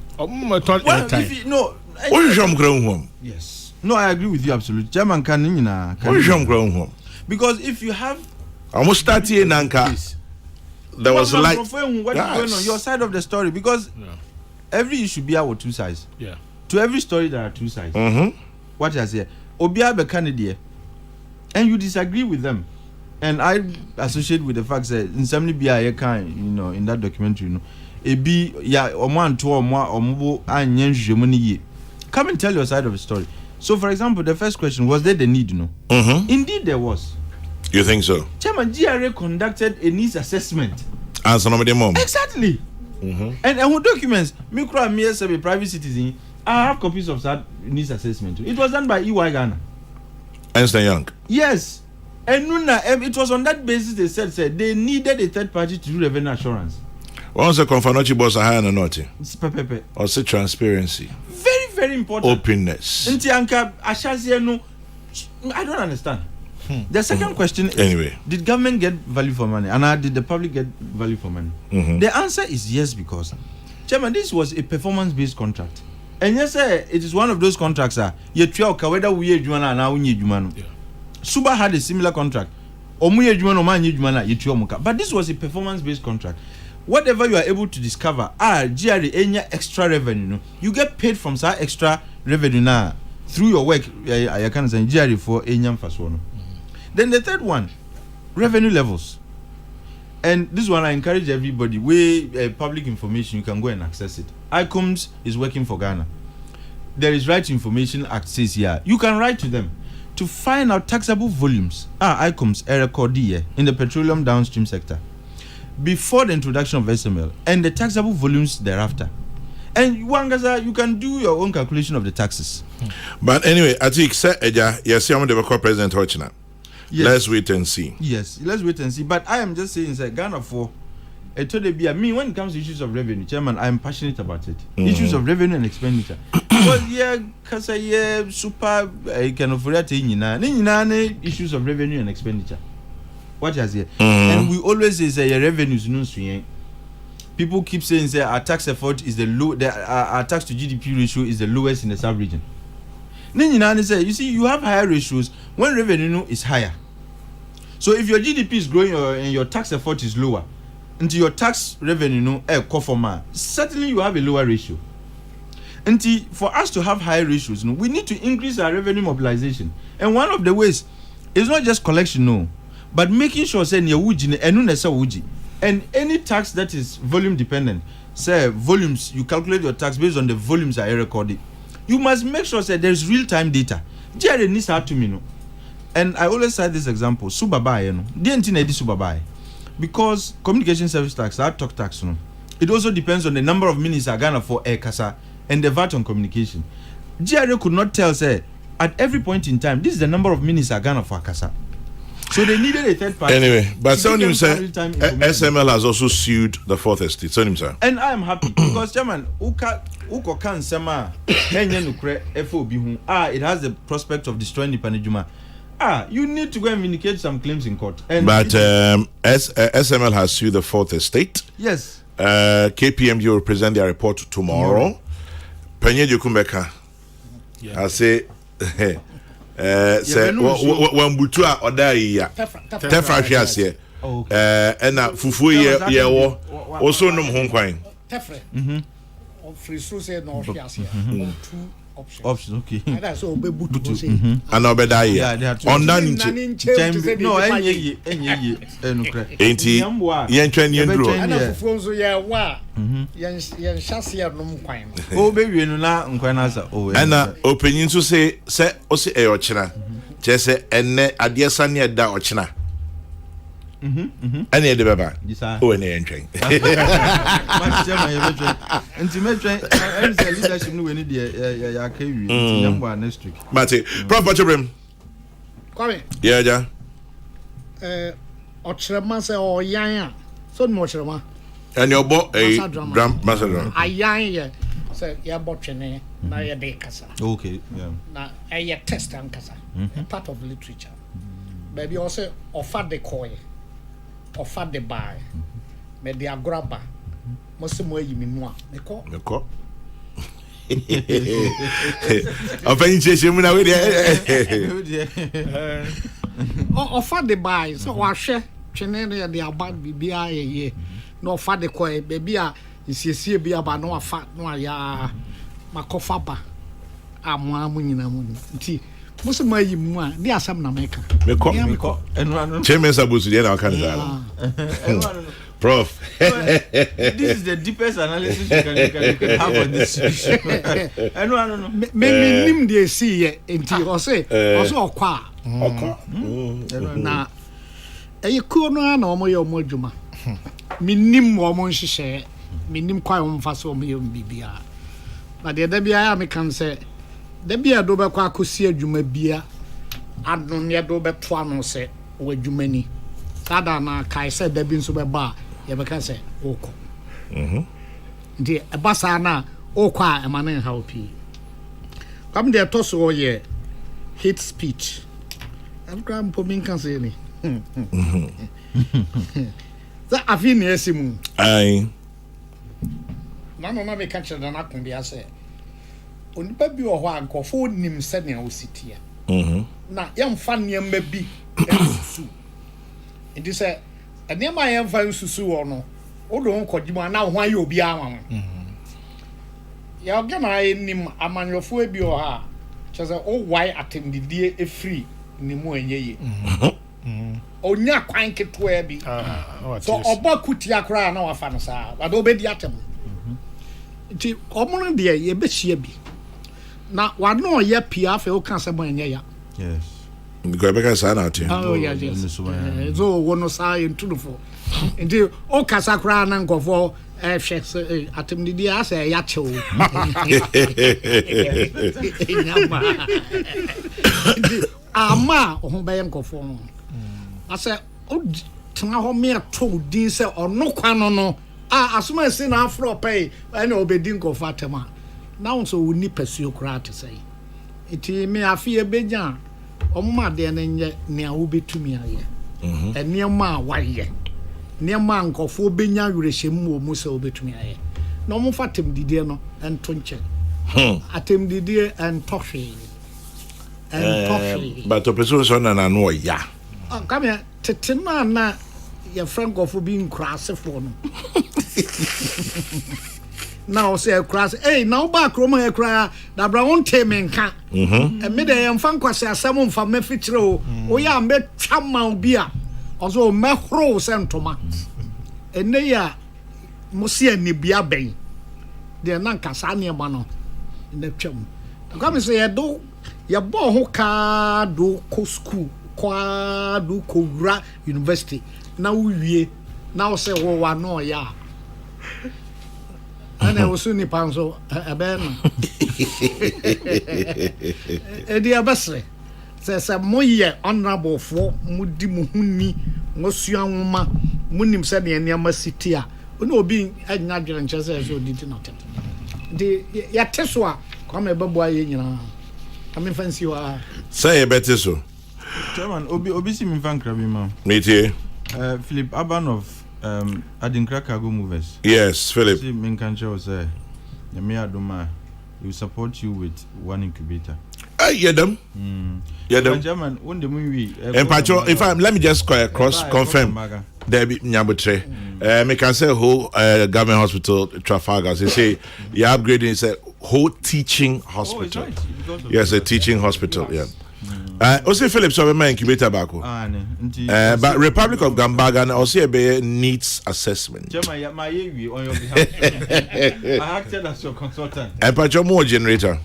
Yes. No, I agree with you absolutely. Chairman can. Because if you have. Almost 30 Nanka. There was like. What is going on? Your side of the story. Because. Every issue be our two sides. Yeah. To every story there are two sides. What I say, Obia be Canada, and you disagree with them, and I associate with the fact that in some be a kind, in that documentary, it be oman to omo anyen money. Come and tell your side of the story. So, for example, the first question was there the need? Indeed, there was. You think so? Chairman, GRA conducted a needs assessment. Answer number mom. Exactly. And who documents me as a private citizen, I have copies of that needs assessment. It was done by EY Ghana. Ernst & Young. Yes. And it was on that basis they said they needed a third party to do revenue assurance. Once a confirmatory boss a higher than not. It's also transparency. Very, very important. Openness. I don't understand. The second question is, anyway, did government get value for money? And did the public get value for money? The answer is yes, because, Chairman, this was a performance-based contract. And yes, it is one of those contracts, whether we are Jumana and now we need Jumano. Suba had a similar contract. But this was a performance-based contract. Whatever you are able to discover, GRA, any extra revenue, you get paid from that extra revenue now through your work. I can say GRA for any first. Then the third one, revenue levels. And this one I encourage everybody, public information, you can go and access it. ICOMS is working for Ghana. There is Right to Information Act says here, you can write to them to find out taxable volumes. ICOMS a record here in the petroleum downstream sector before the introduction of SML and the taxable volumes thereafter. And you can do your own calculation of the taxes. But anyway, I think yes, I'm the President Hochina. Yes. Let's wait and see. Yes, let's wait and see. But I am just saying, Ghana for when it comes to issues of revenue, Chairman, I am passionate about it. Issues of revenue and expenditure. Because super kind of issues of revenue and expenditure. What has here? And we always say revenues no swing. People keep saying our tax effort is the low. Our tax to GDP ratio is the lowest in the sub-region. You see, you have higher ratios when revenue is higher. So if your GDP is growing and your tax effort is lower, into your tax revenue certainly you have a lower ratio. And for us to have higher ratios, we need to increase our revenue mobilization. And one of the ways is not just collection, but making sure and any tax that is volume dependent, say volumes, you calculate your tax based on the volumes that are recorded. You must make sure that there is real-time data. GRA needs to me, and I always cite this example. Subabai, Subabai, because communication service tax, that talk tax, it also depends on the number of minutes are Ghana for air kasa and the VAT on communication. GRA could not tell, say, at every point in time, this is the number of minutes are Ghana for kasa. So they needed a third party. Anyway, but Sonim said SML has also sued the Fourth Estate. Sonim sir. And I am happy because Chairman, Uko can sema it has the prospect of destroying the Panijuma. You need to go and vindicate some claims in court. But SML has sued the Fourth Estate. Yes. KPMG will present their report tomorrow. Penye Jukumbeka. I say when Butua Odai Tefra Fiasia fufu ye wo also nom ho kwan Tefra free so say no Fiasia two options okay and that's so be butu say and obeda ye on that no enye enti ye ntwan ye ndro and fufu so ye wa yen hyasia nom kwan o be wienu na nkwan na sa o and opinion so say o se e ochina che se enne adesa ne da ochina Any of the baba. Yes, sir. Oh, any entry. My chairman, you betray. And to make leadership, no, we need the carry number next week. Mate, Prof. Bachobrim. Kwame, Yeah. Ochirema say oh yan so no ochirema. And your boy a Drum. drum master drum. Ayan ye say ya botwene na ye de kasa. Okay, yeah. Na ye test and kasa. Part of literature. Baby also offer the coy. Offer the buy. Me the agraba. Mo se mo yi mi mu a. Me ko. Offense mu na we Offer the buy so wa hwe twene ne de aba bibia ye no offer the coy baby a isiesie bi aba no afa no aya makofa ba amu nyina mu nti mo se mo yi mu a di asam na meka me ko chairman sabusu dey na kan za Prof. This is the deepest analysis you can have on this issue. I don't know. Me nim dey see ye enti o se okwa na kuo no na omo ye omo adwuma me nim omo nhihye me nim kwa omo fa so omo ye bibia but the da bia me kan say da bia do be kwa akosi adwuma bia ado ne do be to ano se o adwuma ni sada na kai say da bi nso be ba ye be kan say oko ndi ebasa na okwa e mane ha opi kam de to so ye hate speech am gram po min kan say ni za afini esimu ai na no na me kan chere na kon bia say onipa bi wo ho ankofo nim se ne ositia na yemfa niam bi ensusu ndi say niam yemfa ensusu wo no o do nkogimo na ho aye obi ama ya ogena nim amanyofo bi o ha cheze o why atendidie efri nimu enyeye onya kwan keto bi so oba kuti akra na wafa no saa but obedi atem nti omono de ye behia bi na wano ye pia fa o kan se mo enye ya yes because because I not oh yeah so wono saa intudufo nti o kasa kra na nkofo hwe atem didi asa ya chewo ama o be nkofo no asa o tena ho me to din se ono kwano no asoma se na afro pay na obedi nkofo atema na won so woni pasuo kra te sei eti me afie beja omma de na nye ne a wo betumi aye eniema waye niema nkofo benya werehemu wo mu se obetumi aye na omo fatem didie no ento nche atem didie entohwe but the person so na no ya come tetema na ya frankofo bi nkrasefo no now say cross na oba kroma e kra da bra won temenka e me de yemfa nkwase asam mfa mafitire o ya metwa ma obi a ozo mehro sentoma ene ya musi anibia ben de na nkasa ne ma no na twam come say ye bo ho ka do ko school kwa do ko wura university na wie na o say wo wa no ya ana wosu ni panso eben edi abasre se moye honorable for mudi muhuni ngosua nwoma munim se ne niam city a ona obi anya dwere nchese so diti na tet de ya teso a kwame babo aye nyina ame fancy wa say better so chairman obi si mi fan krabi ma metie Philip Aban of Adinkra Cargo Movers. Yes, Philip. See, Minkancha was there. Adoma, we support you with one incubator. Yeah, them. Yeah, them. German, when the movie. And Pacho, if let me just cross confirm. There be Nyabutre. Me can say whole government hospital Trafalgar. They say you're upgrading. It's a whole teaching hospital. Right. Yes, a teaching hospital. Yeah. Also, Philip, so my incubator back. But Republic of Gambaga also be needs assessment. German, on your behalf. I acted as your consultant. And Pacho more generator.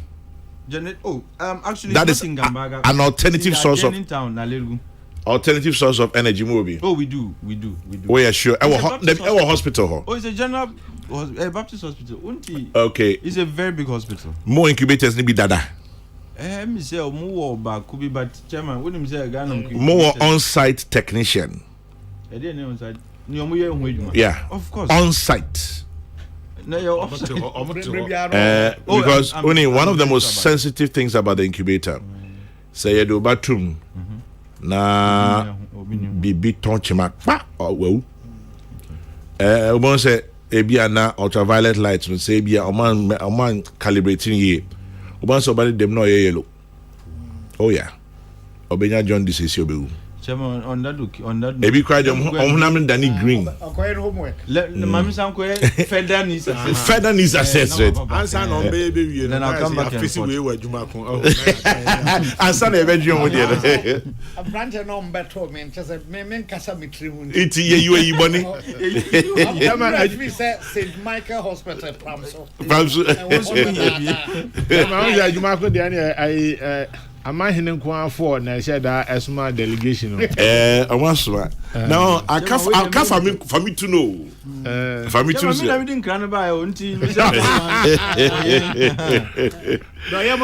Actually, that is in Gambaga. An alternative source of. In town, alternative source of energy movie. Oh, we do. Oh yeah, sure. It's a Baptist Our hospital. Oh, it's a general Baptist hospital. Okay. It's a very big hospital. More incubators need be dada. Me say more back could be, but chairman, when him say more on-site technician. Yeah. Of course. On-site. No, Because only one of the most sensitive things about the incubator. Say you do bathroom. Na bibi tonchima pa well. One say ebia na ultraviolet lights no say ebia oman calibrating ye. Oban so body dem no yellow. Oh yeah. Obenya John this is your be. Chairman, on that Ebi cry dem honam Danny green. Homework. Mami Sam ko federal needs assessment. Federal needs assessment. Answer no baby we. Then I'll come back and forth. We were Juma kon. Answer na ebe dwon with there. A branch no better me just me kasa me tri hu. It ye boni. Chairman, I say St. Michael Hospital Pramso. Ma Juma kon dey I Ama hinin kwa for na share that asma delegation. I want to. Now I can't for me to know. For me to know. I didn't cry about until No, yeah,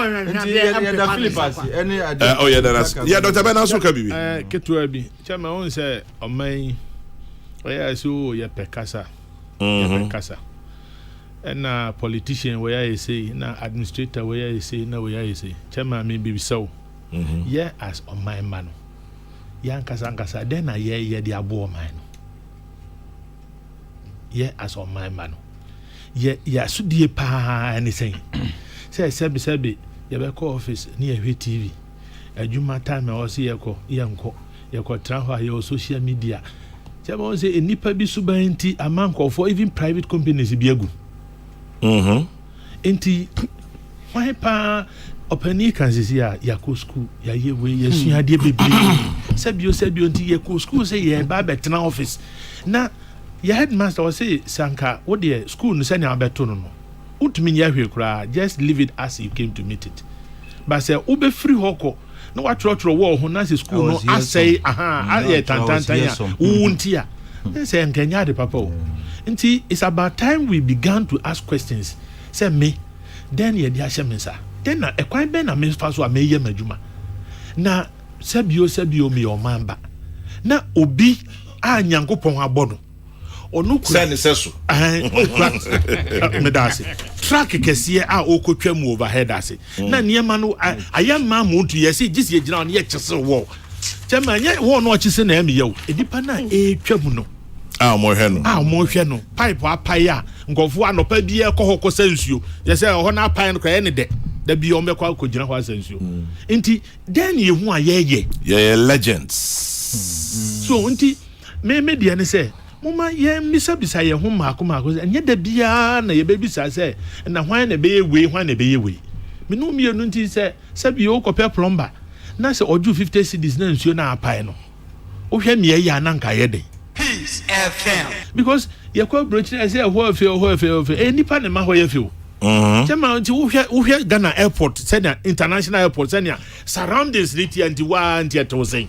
oh yeah, that's yeah. Dr. Ben also can be. Ketu abi. Chama on say o man. Oya so ye pekasa. Pekasa. And politician where I say, na administrator where I say, na where I say, Chama me be so. Yeah, as on my man. Yan Kasankasa, then I yeah, the abo man. Yeah, as on my man. Yeah, so dear pa anything. Say, Sebi, you call office near TV. A Juma time I was here, Yanko, you call Traha, your social media. Chama say, a nipper be subainti a man call for even private companies be a good. Enti why pa opani kan sisi ya ko school ya yewe yesu ade bebre sebio nti ya ko school say ya ba betena office na ya headmaster was say sanka what the school no say na beto no utumi nya hwe kura just leave it as you came to meet it but say ube free hoko no wa trotro wo ho na say school no asay ya tantantan ya untia say nkanya de papa o. Nti it's about time we began to ask questions. Say me, then ye dia shemensa. Then na ekwan ben na me faso a me ye madwuma. Na sebio me o mamba. Na obi a nyankopon abodo. Onu kura Send seso. Me dase. Track kese a okotwa mu overhead ase. Na niema no ayama mu ntu ye say gisi ye gina on ye kyese wo. Chema nye wo no kyese na emi ye wo. Edipa na etwa mu no. Mo hwe no pipe apai a nkofo anopa bi e kohoko sansuo je say ho na apai no kwa ne de da bi o mekwa akogina ho sansuo nti den ye hu a ye legends so nti me dia ne say mama ye bisa ye hu maako anya da bia na ye bebisa say na hwan na be ye we me no mi enu nti say bi o kopɛ plumber na say oju 50 cedis na nsuo na apai no o hwe me ye ananka ye de Peace FM. Because you call British I say who feel any pan in my way feel. Chama nti Ghana airport send international airport send surroundings liti anti wa anti atose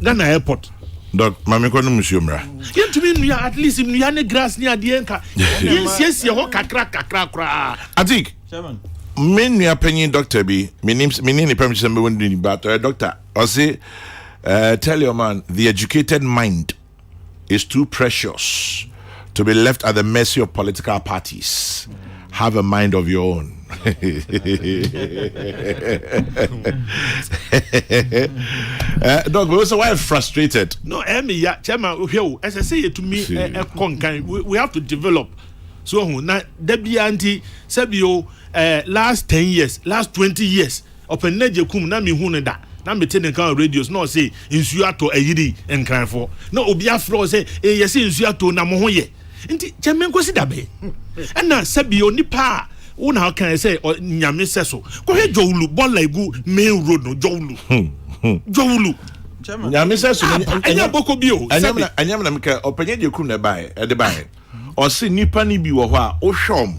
Ghana airport. Doc mami ko no museum ra. You to me at least in ya ne grass ni ade enka. Yes ho kakra kra. Adik. Chairman. Men nua panyin doctor bi menim permission me won but doctor I say tell your man the educated mind is too precious to be left at the mercy of political parties. Have a mind of your own. Dog, we also why frustrated. No, ya chairman as I say to me we have to develop. So na debi anti sebio last 10 years, last 20 years open neje kum na mi hu ne da. Na me ten kan radios no say insu ato ayiri enkran for na obi afro say yes insu ato na mo ho ye nti chemen ko sidabe na sabi onipa wo na kan say nyame seso ko he jowulu bola igu main road no jowulu nyame seso anya boko bio anyam na meka openye de kum na bae e de bae o se nipa ni bi wo ho a o hwom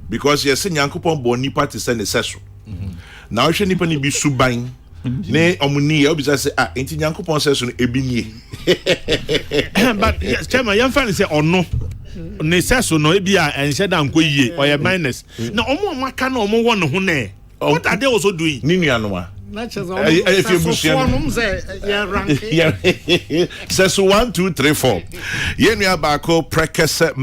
because yes nyankopon bo nipa te se ne seso na o hwe nipa ni bi suban ne omuni e obi say ah enti Nyankopon say so no ebi nie. But yes, chairman, you find say ono ne say so no ebi a ense da nko yie or your minus. Na omo maka na omo won ho na. What are they also doing? Ni nuanoma. If you says 1, 2, 3, 4. Yenya Bako Prekese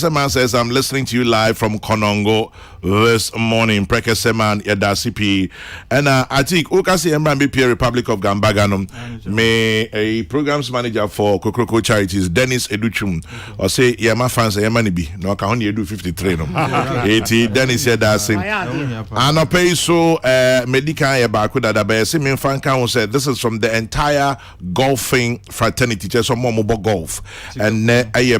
man says, I'm listening to you live from Konongo this morning. Prekese man Yadasipi. And I think Okasi MBP Republic of Gambaganum, may a programs manager for Kokrokoo Charities, Dennis Educhum, or say Yama fans Yamanibi. No, can only do 53. No, 80. Dennis said that same. And I pay so medical that said this is from the entire golfing fraternity, just from Momo Golf, and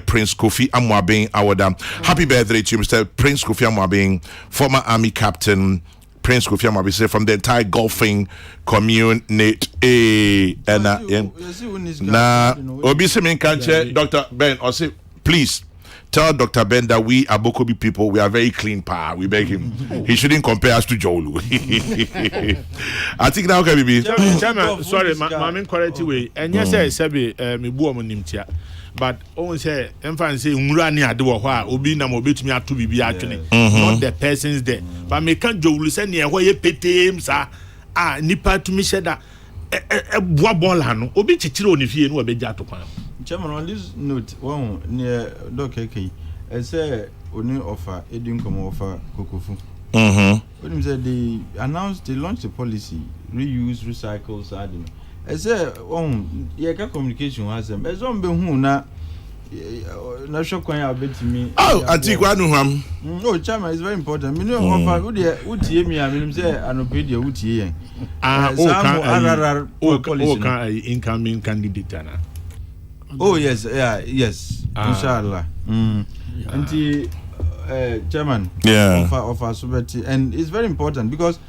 Prince Kofi Amwabing Awada. Happy birthday to you, Mr. Prince Kofi Amwabing, former Army Captain Prince Kofi Amwabing, from the entire golfing community. And now, Obisimin Kanche, Dr. Ben, or say, please. Tell Dr. Ben that we Abokobi people, we are very clean pa. We beg him. He shouldn't compare us to Jolu. I think now can be. Chairman, sorry, my main quality way. And yes, I said me buo mo nimtia. But on say emfa say nwura ni ade wo ho a obi na mo betumi ato bibi atwene. Not the persons there. But me can Jolu say ne ho ye petem sa. Nipa tumi sheda boa ball ha no. Obi chichire onifie no obeja to kwan. Chairman, on this note, one near Dr. K, I say, only offer, Edwin come offer Kokrokoo. When he said they announced, they launched a policy, reuse, recycle, sardine. I say, yeah, communication has them. As on who na sure when I bet me. Oh, I think one of them. No, Chairman, it's very important. Me no offer, would you me? I mean, say, I don't pay the UTA. Incoming candidate. Oh yes, yes. Inshallah. Anti Chairman. Yeah. Of our sovereignty, and it's very important because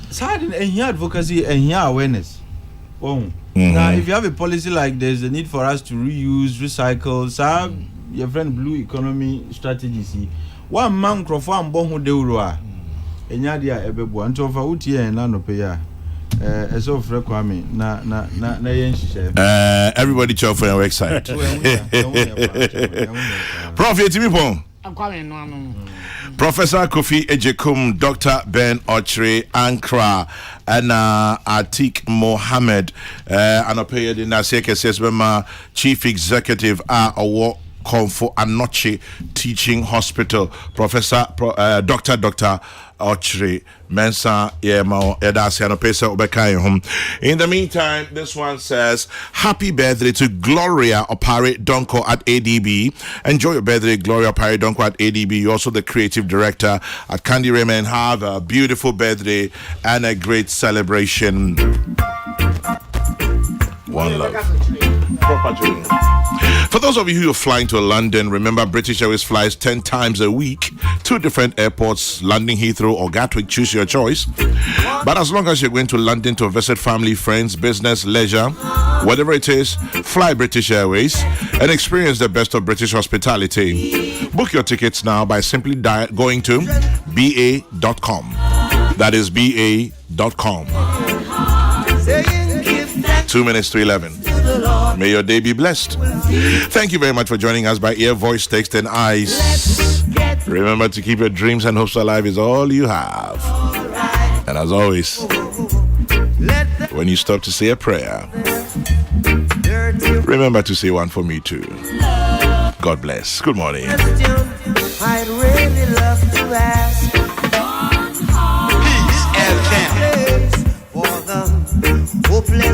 sardine and here advocacy and here awareness. Now, if you have a policy like there's a need for us to reuse, recycle, some your friend blue economy strategy. See, one man crofam bonho deurua. Enyadia ebebu until for uti and nano paya. As of Kwame, everybody check for your website. Prophet Timipon. Professor Kofi Ejekum, Dr. Ben Ochre, Ankra, and Atik Mohammed, and a period in Naseke says, Chief Executive, Awo Comfort Anoche Teaching Hospital, Professor Dr. Ochre Mensa Yemo Edasiano Pesa Obekai home. In the meantime, this one says, happy birthday to Gloria Opare Donko at ADB. Enjoy your birthday, Gloria Opare Donko at ADB. You're also the creative director at Candy Raymond. Have a beautiful birthday and a great celebration. One love. For those of you who are flying to London, remember British Airways flies 10 times a week, 2 different airports, London Heathrow or Gatwick, choose your choice. But as long as you're going to London to visit family, friends, business, leisure, whatever it is, fly British Airways and experience the best of British hospitality. Book your tickets now by simply going to ba.com. That is ba.com. 2 minutes to 11. May your day be blessed. Thank you very much for joining us by ear, voice, text, and eyes. Remember to keep your dreams and hopes alive is all you have. And as always, when you stop to say a prayer, remember to say one for me too. God bless. Good morning. I'd really love to ask. Peace and for the hopeless.